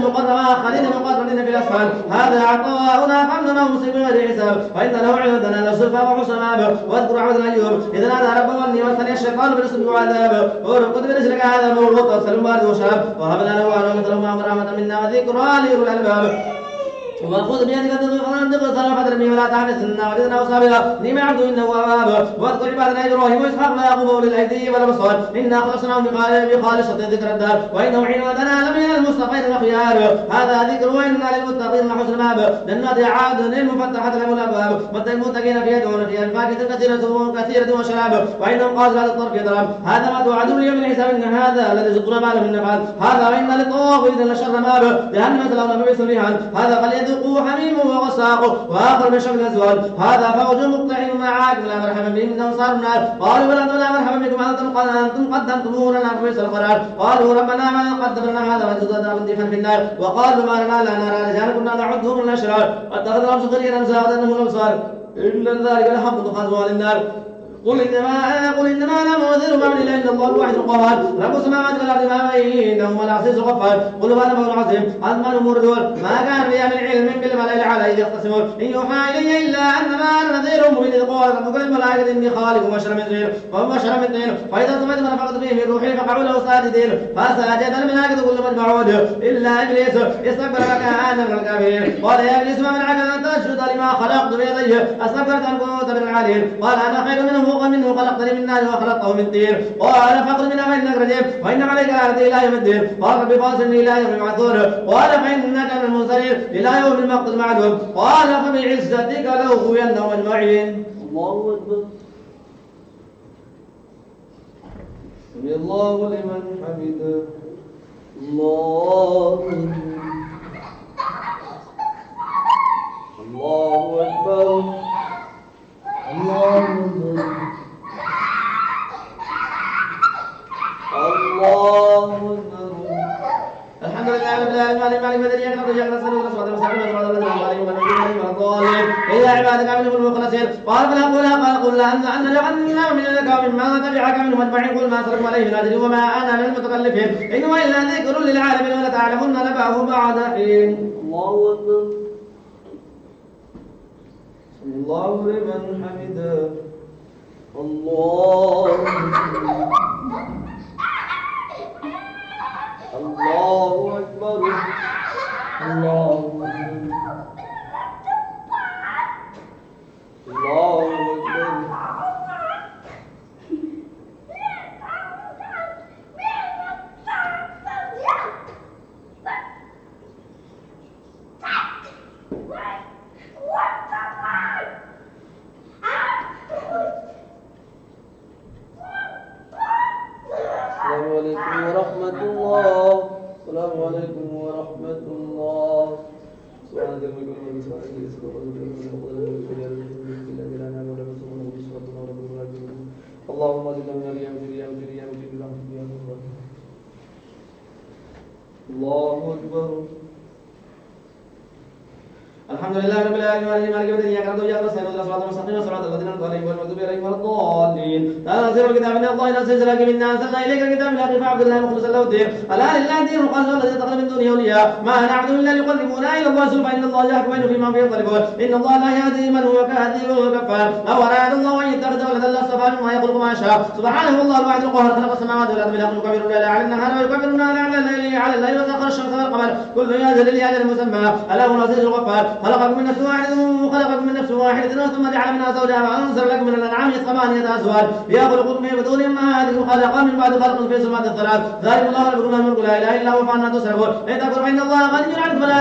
مقرنين في الأسفل هذا عطاؤنا فامننا مصيب غير حساب وإن له عندنا لزلفى وحسن مآب واذكر عبدنا أيوب إذ نادى ربه أني مسني الشيطان بنصب وعذاب ورقد برجلك هذا مرغوط وسلم بارد وشاب وهبنا له عنه مثل ما رحمة منا وذكرى لأولي الألباب وخذ بيدك تغفر فترمي ولا تحدثنا وجدنا صابرا نعم العبد انه اواب واذكر عبادنا ابراهيم واسحاق ويعقوب اولي الايدي والابصار انا خلصناهم بخالصة ذكر الدار وانه حين ودنا لمن المصطفين الاخيار هذا ذكر وانا للمتقين وحسن مآب جنات عدن المفتحة لهم الابواب والمتقين فيها يدعون فيها بفاكهة كثيرة وشراب وانهم قاصرات الطرف يضرب هذا ما توعدون اليوم الحساب ان هذا لرزقنا ما له من نفاد هذا وان للطواغين لشر مآب جهنم يصلونها فبئس المهاد هذا فليذوقوا يذوقوا حميم وغساق وآخر من شكل أزواج هذا فوج مقتحم معاكم لا مرحبا بهم إنهم صاروا النار قالوا بل أنتم لا مرحبا بكم أنتم قدمتموه لنا فبئس القرار قالوا ربنا ما قدم لنا هذا وجدنا ضيفا في النار وقالوا ما لنا لا نرى رجالا كنا نعدهم من الأشرار واتخذوا سخريا زادنهم الأبصار إن ذلك لحق تخذوا للنار قل إنما أنا منذر ما من إله إلا الله الواحد القهار رب السماوات والأرض ما بينهما العزيز الغفار قل هو النبأ العظيم أزمن مردود ما كان لي من علم بالملأ الأعلى إذ يختصمون إن يوحى إلي إلا أنما أنا نذير مبين إذ قال ربك للملائكة إني خالق بشرا من طين وبشرا من طين فإذا سمعت ما نفخت فيه من روحي فقعوا له ساجدين فسجد الملائكة كلهم أجمعون إلا إبليس استكبر وكان من الكافرين قال يا إبليس ما منعك أن تسجد لما خلقت بيدي أستكبرت أن كنت من العالين قال أنا خير منه خلقتني من نار وخلقته من طين قال فاخرج منها فإنك رجيم وإن عليك لعنتي إلى يوم الدين قال رب فاصلني إلى يوم يبعثون قال فإنك من المنذرين إلى يوم المقت المعلوم قال فبعزتك لأغوينهم أجمعين. الله أكبر. سمع الله لمن حمده. الله أكبر. الله أكبر. الله أكبر. الحمد لله رب العالمين مالك بدر يا رب يا رسول الله صلى الله عليه وسلم إلا عبادك منهم المخلصين قال فلا قل لا أن جعلنا من القوم ما تبعك منهم أجمعين قل ما سلكوا عليه من أجل وما أنا من المتكلفين إن هو إلا ذكر للعالمين ولتعلمن نبأه بعد حين. الله أكبر. سمع الله لمن حمده. الله أكبر. الله أكبر. الله أكبر. الله أكبر. السلام عليكم ورحمة الله. سبحانك اللهم وبحمدك اللهم اجعلنا من اليمين الله أكبر. الحمد لله رب العالمين مالك يوم الدين إياك نعبد وإياك نستعين اهدنا الصراط المستقيم صراط الذين أنعمت عليهم غير المغضوب عليهم ولا الضالين. تنزيل الكتاب من الله نزل لك منا أنزلنا إليك الكتاب بالحق فاعبد الله مخلصا له الدين ألا لله الدين الخالص الذي اتخذ من دونه أولياء ما نعبد إلا ليقربونا إلى الله زلفى إن الله يحكم بينهم فيما فيه يختلفون إن الله لا يهدي من هو كاذب كفار أو أراد الله أن يتخذ ولدا لاصطفى مما يخلق ما شاء سبحانه الله الواحد القهار خلق السماوات والأرض بالحق يكبر الليل على النهار ويكبر النهار على الليل وسخر الشمس والقمر كل يجري لأجل مسمى ألا هو العزيز الغفار خلقكم من نفس واحدة ثم جعل منها زوجها وأنزل لكم من الأنعام ثمانية أزواج يخلقكم في بطون أمهاتكم خلقا من بعد خلق في ظلمات الثلاث ذلك الله ربكم الملك لا إله إلا هو فأنا تصرفون إن تكفروا فإن الله غني عنكم ولا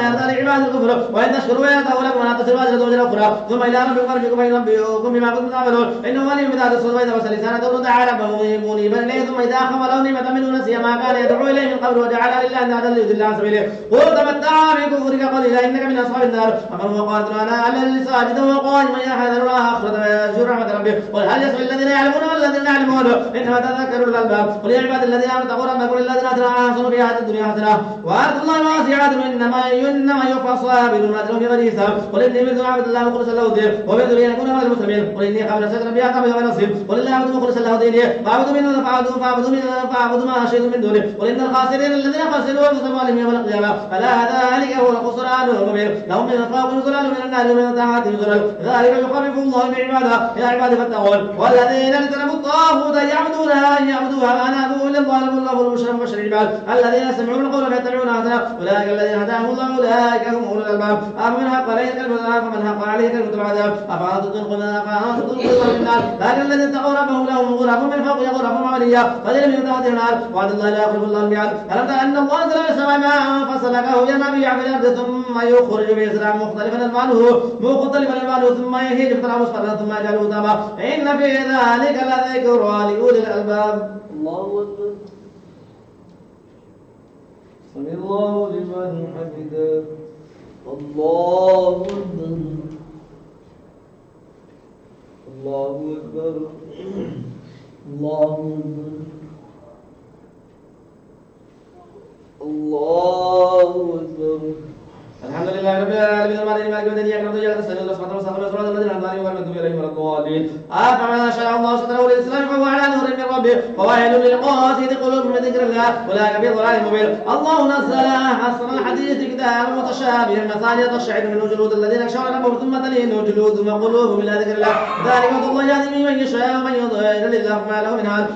يرضى لعباد الكفر وإن تشكروا يرضى لكم ولا تصل واجرة وجه أخرى ثم إلى ربكم مرجعكم فينبئكم بما كنتم تعملون إنه ولي بذات الصدق وإذا وصل لسانه تعالى منيبا إليه ثم إذا أخذ له نعمة منه نسي ما كان يدعو إليه من قبل وجعل لله أندادا ليضل عن سبيله قل تمتع بكفرك قليلا إنك من أصحاب النار أمن هو قادر على ساجدا وقائما يحذر الله آخرة ويرجو رحمة ربه قل هل يستوي الذين يعلمون والذين لا يعلمون إنما تذكروا الألباب قل يا عباد الذين آمنوا اتقوا ربكم للذين أحسنوا في هذه الدنيا حسنة وأرض الله واسعة إنما يوفى الصابرون أجرهم بغير حساب قل إني أمرت أن أعبد الله مخلصا له الدين وأمرت أن أكون من المسلمين قل إني خاف نفسي ربي أعقب غير نصيب قل إني أعبد مخلصا له ديني فاعبدوا منه فاعبدوا ما شئتم من دونه قل إن الخاسرين الذين خسروا أنفسهم وأهليهم يوم القيامة ألا ذلك هو الخسران المبين لهم من فوقهم ظلال من النار ومن تحتهم ظلال ذلك يخفف الله من عباده يا عبادي فاتقون والذين اجتنبوا الطاغوت يعبدوها وأنابوا إلى الله لهم الله البشر العباد الذين يستمعون القول فيتبعون أحسنه أولئك الذين هداهم الله أولئك هم أولو الألباب أفمن حق عليه كلمة العذاب فمن حق عليه كلمة العذاب أفأنتم تلقون النار لكن الذين اتقوا ربهم لهم غرف من فوقهم غرف عملية قليلا من تحتها النار وعد الله لا يخلف الله الميعاد ألم تر أن الله أنزل من السماء ماء فسلكه ينابيع في الأرض ثم يخرج به زرعا مختلفا ألوانه ثم يهيج فتراه مصفرا ثم يجعله تاما إن في ذلك لذكرى لأولي الألباب. الله أكبر. سمع الله لمن حمده. الله أكبر الله أكبر الله أكبر الله أكبر. الحمد لله رب العالمين الرحمن مالك يوم الدين اياك نعبد واياك نستعين اهدنا الصراط المستقيم صراط الذين انعمت عليهم غير المغضوب عليهم ولا الضالين. فمن شاء الله صدره للاسلام فهو على نور من ربه فويل للقاسية قلوبهم من ذكر الله اولئك في ضلال مبين. الله نزل احسن الحديث كتابا متشابها مثانية تقشعر منه جلود الذين يخشون ربهم ثم تلين جلودهم وقلوبهم الى ذكر الله ذلك فضل الله يهدي من يشاء ومن يضلل الله فما له من هاد.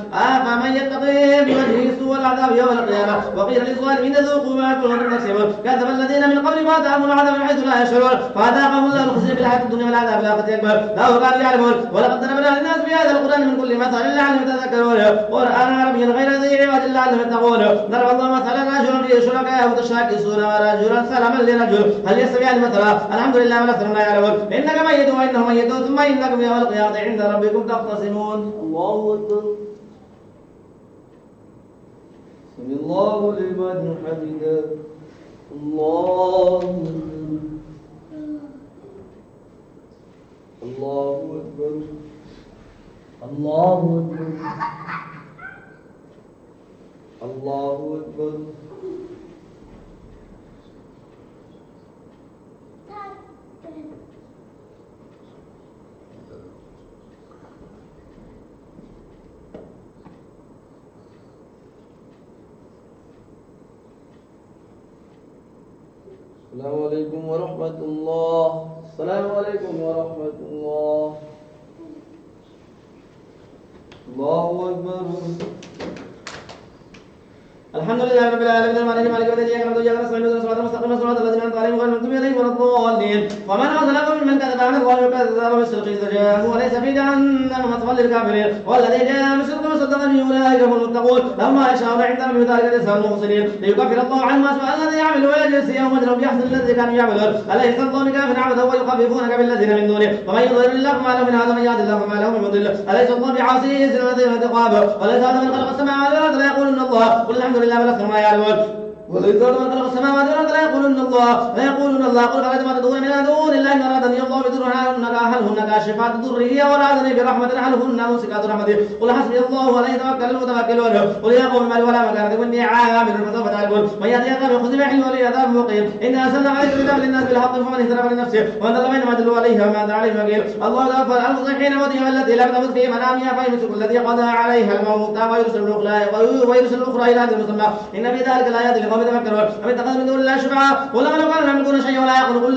فمن يتقي بوجهه سوء العذاب يوم القيامه وقيل للظالمين ذوقوا ما كنتم تكسبون كذب الذين من قبل فاتاهم العذاب من حيث لا يشعرون فاذاقهم الله الخزي في الحياه الدنيا والعذاب الاخره اكبر لو كانوا يعلمون ولقد ضربنا للناس في هذا القران من كل مثل لعلهم يتذكرون قرانا عربيا غير ذي عوج لعلهم يتقون. ضرب الله مثلا رجلا فيه شركاء متشاكسون ورجلا سلما لرجل هل يستويان مثلا الحمد لله والاكثرون لا يعلمون انك ميت وانهم ميتون ثم انكم يوم القيامه عند ربكم تختصمون. الله أكبر. سمع الله لمن حمده. الله الله أكبر الله أكبر الله أكبر. السلام عليكم ورحمة الله. السلام عليكم ورحمة الله. الله أكبر. الحمد لله رب العالمين الرحمن مالك يوم الدين اياك نعبد واياك نستعين اهدنا الصراط المستقيم صراط الذين انعمت عليهم غير المغضوب عليهم ولا الضالين. ومن اظلم ممن كذب على الله وكذب بالصدق اذا جاءه وليس في جهنم مثوى للكافرين والذي جاء بالصدق وصدق به اولئك هم المتقون لهم ما يشاءون عند ربهم ذلك جزاء المحسنين ليكفر الله عنهم اسوء الذي يعملوا ويجزيهم اجرهم باحسن الذي كانوا يعملون اليس الله بكاف عبده ويخففونك بالذين من دونه ومن يضلل الله فما له من هذا من يهد الله فما له من مضل اليس الله بعاصي يزن الذين عقابه وليس هذا من خلق السماوات والارض لا يقولون الله قل الحمد لله بل اكثرهم لا يعلمون ولئن من خلق السماوات والارض لا يقولون الله قل فرجما تدعون من دون الله ان ارادني الله بضر هل هن كاشفات ضره وارادني برحمه هل هن ممسكات رحمته قل حسبي الله ولا يتوكل المتوكلون قل يا قوم مالي ولا مكان واني عامل فسوف تعلمون من ياتي عذاب يخذ بعلم ولي عذاب مقيم انا ارسلنا عليك كتاب للناس بالحق فمن اهتدى فلنفسه ومن ضل فانما يدل عليها وما انت عليه وكيل. الله توفى الانفس حين موتها التي لم تمت في منامها فيمسك الذي قضى عليها الموت ويرسل الاخرى الى اجل مسمى ان في ذلك الايات لقوم يتفكرون. أم اتخذوا من دون الله شفعاء قل لو كانوا يملكون شيئا ولا يقولون قل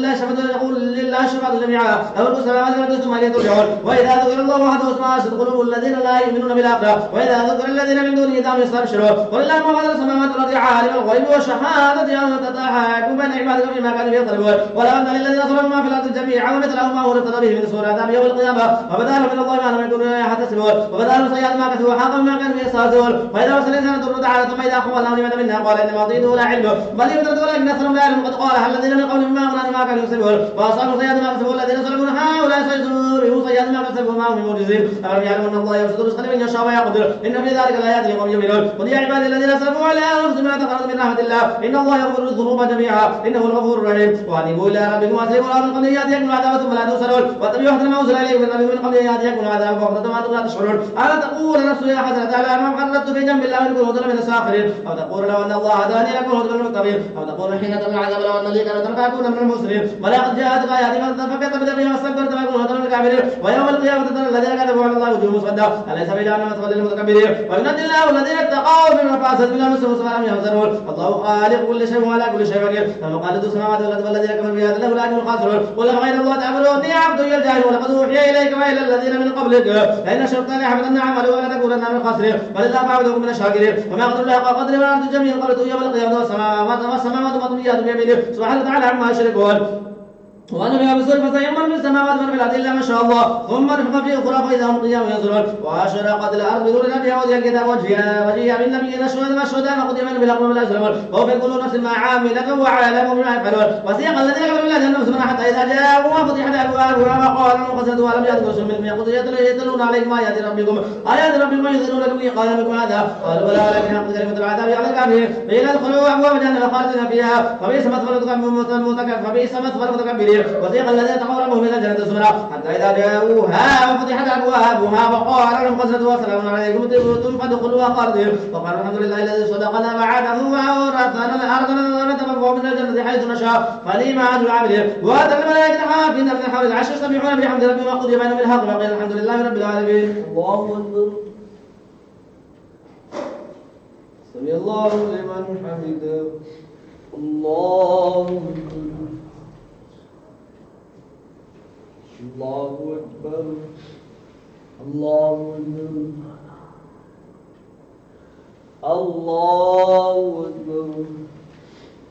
لله الشفاعة جميعا له ملك السماوات والارض ثم اليه ترجعون. واذا ذكر الله وحده اسمعت قلوب الذين لا يؤمنون بالاخره واذا ذكر الذين من دونه اذا هم يستبشرون. قل اللهم فاطر السماوات والارض عالم الغيب والشهاده انت تحكم بين عبادك فيما كانوا يختلفون ولو ان للذين ظلموا ما في الارض جميعا ومثله ما هو ارتضى به من سوء عذاب يوم القيامه وبدا لهم من الله ما لم يكونوا يحتسبون وبدا لهم سيئات ما كسبوا وحاق ما كانوا يستهزئون. فاذا وصل الانسان ضر تعالى ثم اذا اخبر الله لمن منها قال انما اعطيته لا علم بل يفترض ولكن اكثرهم لا يعلمون قد قالها الذين من قبلهم ما اغنى ما كانوا يكسبون واصابوا سيئات ما كسبوا الذين ظلموا هؤلاء سيصيبهم سيئات ما كسبوا ما هم بمعجزين ألم يعلموا ان الله يبسط الرزق لمن يشاء ويقدر ان في ذلك الايات لقوم يؤمنون. قل يا عبادي الذين اسرفوا على انفسهم لا تقنطوا من رحمه الله ان الله يغفر الذنوب جميعا انه الغفور الرحيم. وانيبوا الى ربكم واسلموا له من قبل ان ياتيكم العذاب ثم لا تنصرون واتبعوا احسن ما انزل اليكم من ربكم من قبل ان ياتيكم العذاب بغتة وانتم لا تشعرون. الا تقول نفس يا حسرة على ما قدرت في جنب الله ان كنت من الساخرين او تقول لو ان الله هداني لكنت من المتقين او تقول حين تمنع العذاب لو ان لي كانت فاكون من المسلمين ولقد جاءتك اياتي فكذبت بها واستكبرت فاكون من الكافرين ويوم القيامه ترى الذين كذبوا على الله وجوههم مسوده اليس في جهنم مثوى للمتكبرين وينجي الله الذين اتقوا بمفاسد بلا مسلم وسلام يحزنون. الله خالق كل شيء وعلى كل شيء وكيل له مقاليد السماوات والارض والذين كفروا بها له الاجر الخاسرون. قل غير الله تعبدوني عبد الجاهل ولقد اوحي اليك والى الذين من قبلك لئن اشركت ليحبطن عملك ولا تكونن من الخاسرين بل الله فاعبدكم من الشاكرين. وما قدر الله حق قدره والارض جميعا قبلته يوم القيامه والسماوات مطويات بيمينه سبحانه وتعالى عما يشركون. وأنا بها بسر فسيؤمن في السماوات ومن في الأرض إلا ما شاء الله ثم نفخ فيه أخرى فإذا هم قيام ينظرون وأشرقت الأرض بنور ربها وأوتي الكتاب وجيء بالنبيين الشهداء فقضي بينهم بالحق وهم لا يظلمون وفي كل نفس ما عاملة وعالم بما يفعلون وسيق الذين كفروا إلى جهنم زمرا حتى إذا جاءوها فتحت أبوابها وقال لهم خزنتها ألم يأتكم رسل منكم يتلون عليكم آيات ربكم وينذرون لكم قال بكم هذا قالوا بلى ولكن حق كلمة العذاب على الكافرين قيل ادخلوا أبواب جهنم خالدين فيها فبئس مثوى المتكبرين وسيق الذين اتقوا ربهم إلى الجنة زمرا حتى إذا جاءوها وفتحت أبوابها وقال لهم خزنتها سلام عليكم طبتم فادخلوها خالدين وقالوا الحمد لله الذي صدقنا وعده وأورثنا الأرض نتبوأ من الجنة حيث نشاء فنعم أجر العاملين وأتى الملائكة حافين من حول العرش يسبحون بحمد ربهم وقضي بينهم بالحق وقيل الحمد لله رب العالمين. الله أكبر. سمع الله لمن حمده. الله أكبر. الله أكبر. الله أكبر. الله أكبر.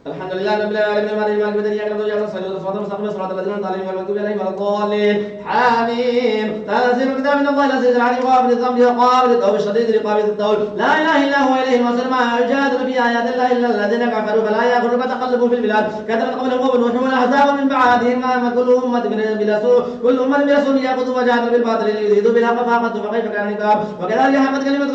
الحمد لله رب العالمين الرحمن الرحيم مالك يوم الدين اياك نعبد واياك نستعين اهدنا الصراط المستقيم صراط الذين انعمت عليهم غير المغضوب عليهم ولا الضالين حميم تنزيل الكتاب من الله العزيز العليم غافر الذنب وقابل التوب الشديد لقابل التوب لا اله الا هو اليه المصير ما يجادل في ايات الله الا الذين كفروا فلا يغرك تقلبوا في البلاد كذبت قبلهم قوم نوح والاحزاب من بعدهم كل امه برسول ياخذ وجاهدوا بالباطل ليزيدوا بالحق فاخذتهم فكيف كان عقاب وكذلك حقت كلمه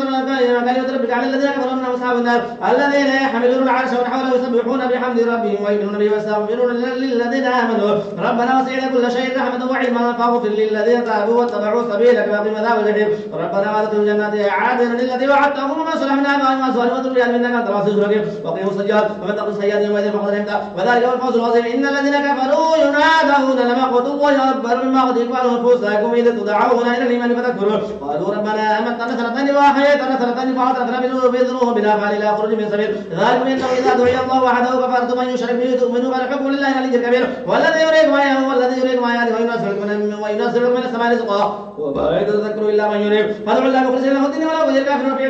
ربك على الذين كفروا انهم اصحاب النار الذين يحملون العرش ومن حوله يسبحون بحمد ربهم ويؤمنون به ويستغفرون للذين امنوا ربنا وسعت كل شيء رحمه وعلما فاغفر للذين تابوا واتبعوا سبيلك واقم عذاب الجحيم ربنا وادخلوا جنات عدن التي وعدتهم وما صلح من ابائهم وازواجهم وذرياتهم انك انت العزيز الحكيم وقهم السيئات ومن تقوا السيئات يومئذ فقد رحمت وذلك هو الفوز العظيم ان الذين كفروا ينادون لمقت الله اكبر من مقت انفسكم اذ تدعون الى الايمان فتكفرون قالوا ربنا امتنا سنتين واحييتنا سنتين فاعترفنا بذنوبنا فهل الى خروج من سبيل ذلك انه اذا دعي الله وحده كفرتم من يشرك به تؤمنوا فالحكم لله العلي الكبير والذي يريكم اياه والذي يريكم اياته وينزل من السماء رزقا وما يتذكر الا من يريد فادعوا الله مخلصين له الدين ولا يجد الكافرون في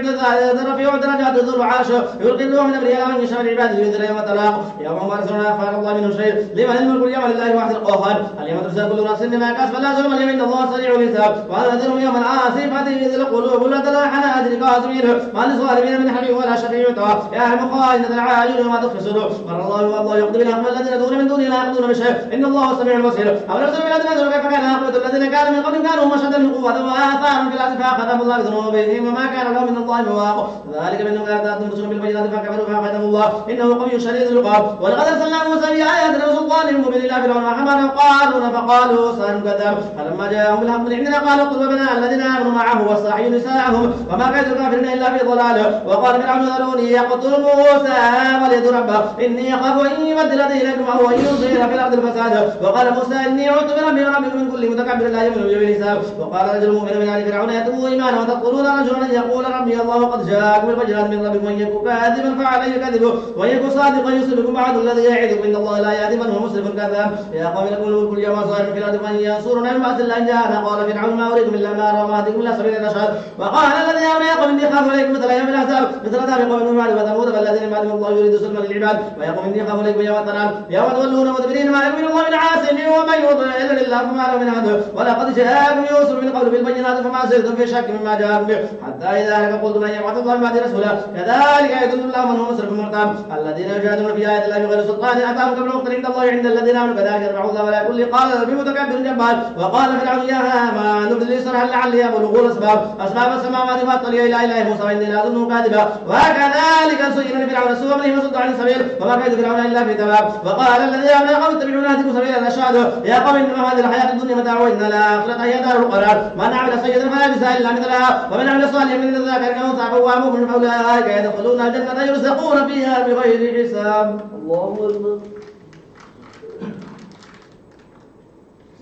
رفيع درجات ذو العرش يلقي الروح من امره الى من يشاء من عباده ينذر يوم التلاق يوم هم رسولنا فعل الله منه شيء لمن الملك اليوم لله واحد القهار اليوم تجزى كل نفس بما كسبت لا ظلم اليوم ان الله سريع الحساب وانذرهم يوم العاصفه اذ القلوب لا تلاحن ادرك كاظمين ما للظالمين من حميم ولا شفيع يطاع يعلم خائنة العاجل وما تخفي الصدور مر الله والله يقضي بالحق والذين يدعون من دونه لا يقضون بشيء ان الله السميع البصير او نفس من الذين كيف كان عاقبة الذين كانوا من قبل كانوا هم اشد من قوة واثارا في الارض فاخذهم الله بذنوبهم وما كان لهم من الله مواق ذلك بانهم لا تاتهم رسل بالبينات فكفروا فاخذهم الله انه قوي شديد العقاب ولقد ارسلنا موسى باياتنا وسلطان مبين الى فرعون وحمل قارون فقالوا سنكذب فلما جاءهم بالحق من عندنا قالوا قل ربنا الذين امنوا معه واستحيوا نساءهم وما كيد الكافرين الا في ضلال وقال فرعون ذروني يقتل موسى وليد ربه اني اخاف ان يبدل دينكم او ان يظهر في الارض الفساد وقال موسى اني عدت بربي وربكم من كل متكبر لا يؤمن بيوم الحساب وقال رجل مؤمن من ال فرعون يتبوا ايمانا وتقولون رجلا يقول ربي الله قد جاءكم بالبينات من ربكم وان يكن كاذبا فعليه كذبه وان يكن صادقا يصيبكم بعد الذي يعدكم ان الله لا يهدي من هو مسرف كذاب يا قوم لكم الملك اليوم صائر في الارض من ينصرنا من بعث الله ان جاءنا قال فرعون ما اريكم الا ما ارى وما اهديكم الا سبيل الرشاد وقال الذي امن يا قوم اني اخاف عليكم مثل ايام الاحزاب مثل دار قوم نوح وثمود فالذين بعدهم الله يريد سلما للعباد ويقوم اني اخاف عليكم يوم التنام يوم تولون مدبرين ما لكم من الله من عاصم ومن يطع الا لله فما له من هدى ولقد جاءكم يوسف من قبل بالبينات فما زلتم في شك مما جاءكم به حتى اذا هلك قلتم ان يبعث الله من بعد رسولا كذلك يضل الله من هو مسرف مرتاب الذين يجادلون في ايات الله بغير سلطان اتاهم قبل وقت عند الله عند الذين امنوا كذلك يرفع الله ولا كل قال ربي متكبر جبار وقال فرعون يا هامان ابن لي صرحا لعلي ابلغ الاسباب السماوات فاطلع الى اله موسى واني لاظنه كاذبا وكذلك زين لفرعون سوء امره وصد عن السبيل وما كيد فرعون الا في تباب وقال الذين امنوا يا قوم اتبعون اهدكم سبيل الرشاد يا قوم انما هذه الحياه الدنيا متاع وان الاخره هي دار القرار من عمل سيئا فلا يجزى الا مثلها ومن عمل صالحا من ذاك انثى فهو مؤمن فاولئك يدخلون الجنه يرزقون فيها بغير حساب. الله اكبر.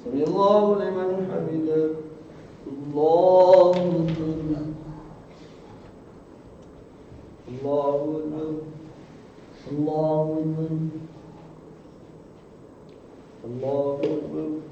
سمع الله لمن حمده. الله اكبر. الله اكبر. الله اكبر. الله اكبر.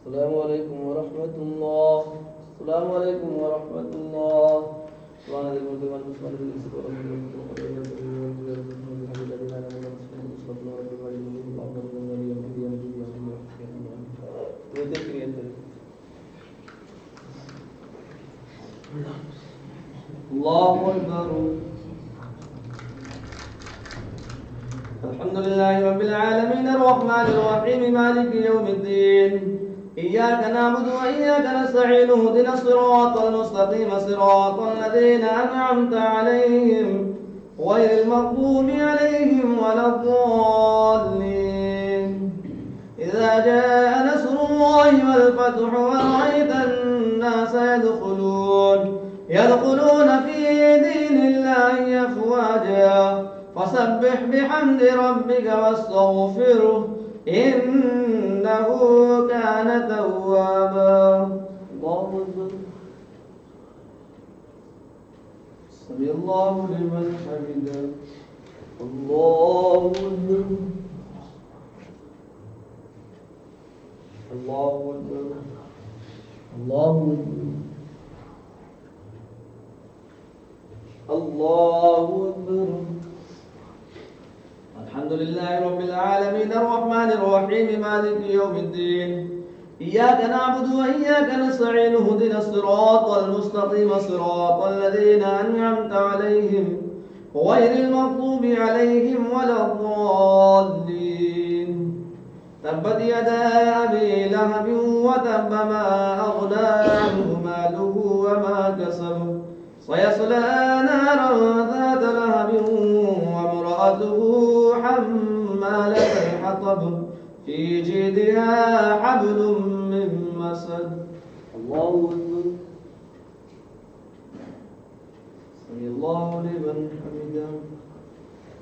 السلام عليكم ورحمة الله. السلام عليكم ورحمة الله. سبحان ذي الملك والسبحان ذي العزة والجلال الله أكبر. الحمد لله رب العالمين الرحمن الرحيم مالك يوم الدين إياك نعبد وإياك نستعين اهدنا الصراط المستقيم صراط الذين أنعمت عليهم غير المغضوب عليهم ولا الضالين. إذا جاء نصر الله والفتح ورأيت الناس يدخلون في دين الله أفواجا فسبح بحمد ربك واستغفره إنه كان توابا. الله أكبر. سمع الله لمن حمده. الله أكبر. الله أكبر. الله أكبر. الله أكبر. الحمد لله رب العالمين الرحمن الرحيم مالك يوم الدين إياك نعبد وإياك نستعين اهدنا الصراط المستقيم صراط الذين أنعمت عليهم غير المغضوب عليهم ولا الضالين. تبت يدا أبي لهب وتب ما أغنى عنه ماله وما كسب سيصلى نارا ذات لهب وامرأته حمالة الحطب في جيدها حبل من مسد. الله أكبر. سمع الله لمن حمده.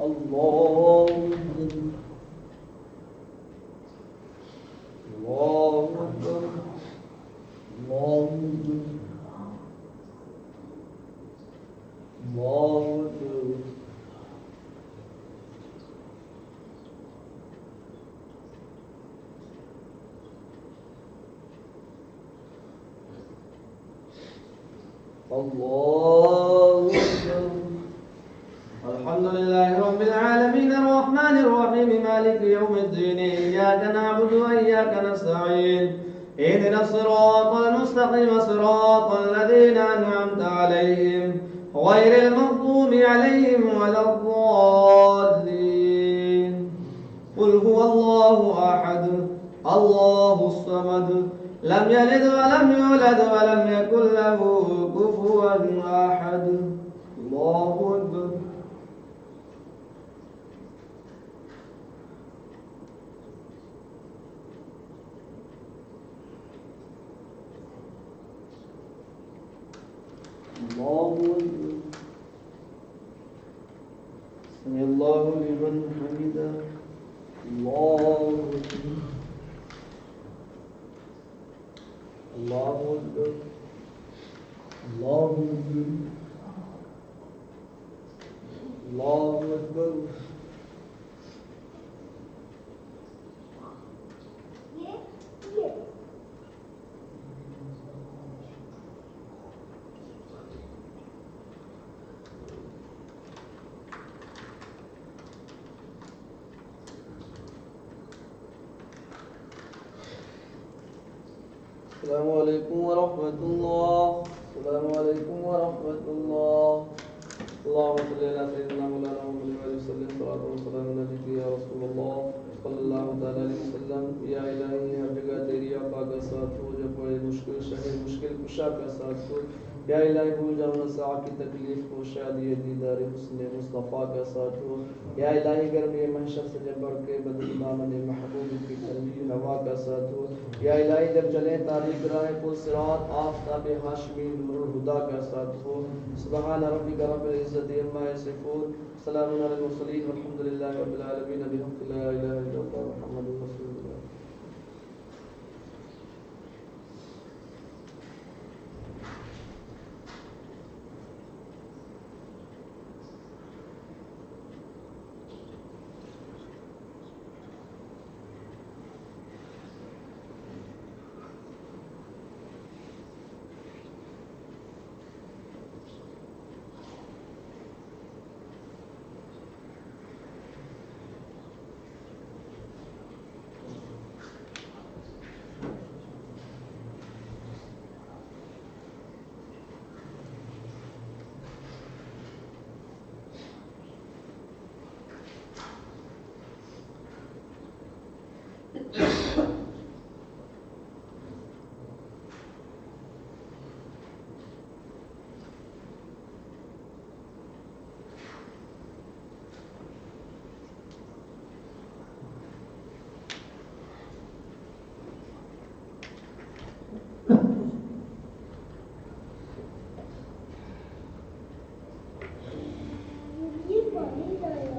الله أكبر. الله أكبر. الله أكبر. الله أكبر. الله أكبر. الحمد لله رب العالمين الرحمن الرحيم مالك يوم الدين إياك نعبد وإياك نستعين اهدنا الصراط المستقيم صراط الذين أنعمت عليهم غير المغضوب عليهم ولا الضالين. قل هو الله أحد الله الصمد لم يلد ولم يولد ولم يكن له كفوا أحد. الله أكبر. الله أكبر. سمع الله لمن حمده. الله أكبر. الله أكبر. الله أكبر. الله أكبر. السلام عليكم ورحمة الله. السلام عليكم ورحمة الله. اللهم صل على سيدنا مولانا محمد وعلى وسلم صلاة وسلام عليك يا رسول الله صلى الله عليه وسلم. या इलाही हर जगह तेरी आका का साथ हो, जब कोई मुश्किल शहर मुश्किल कुशा का साथ हो। या इलाही भूल जाओ नसा की तकलीफ को, शायद ये दीदार हुस्न मुस्तफ़ा का साथ हो। या इलाही गर्मी महशर से जब बढ़ के बदल दामन महबूब की ठंडी हवा का साथ हो। या इलाही जब चले तारीख राह पुल सिरात आफ़ताब हाशमी नूरुल हुदा का साथ हो। सुब्हान रब्बिक रब्बिल इज़्ज़ति अम्मा यसिफून सलामुन अलल मुरसलीन वल्हम्दुलिल्लाहि रब्बिल आलमीन बिहक़्क़ि ला इलाहा इल्लल्लाह मुहम्मदुर रसूलुल्लाह। ये पानी डाला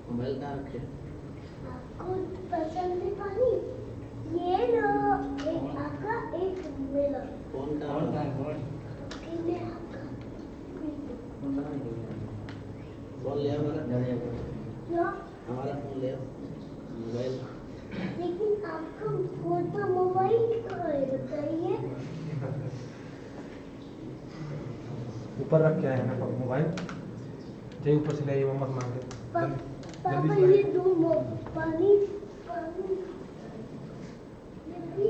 मोबाइल कहाँ रखे? आपको पसंद है पानी ये लो एक आपका एक मेरा फोन कहाँ कौन का है? है कौन? कि मैं आपका कौन सा नहीं देगा? फोन ले आओ मेरा। जल्दी आओ। क्या हमारा फोन ले आओ। मोबाइल लेकिन आपका फोन पर मोबाइल कहाँ है बताइए ऊपर रख के आए हैं ना मोबाइल जे ऊपर से ले आइए मम्मा मांग के पापा ये दो पानी पानी ये भी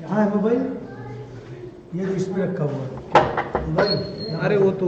यहाँ है मोबाइल ये तो इस पे रखा हुआ है मोबाइल अरे वो तो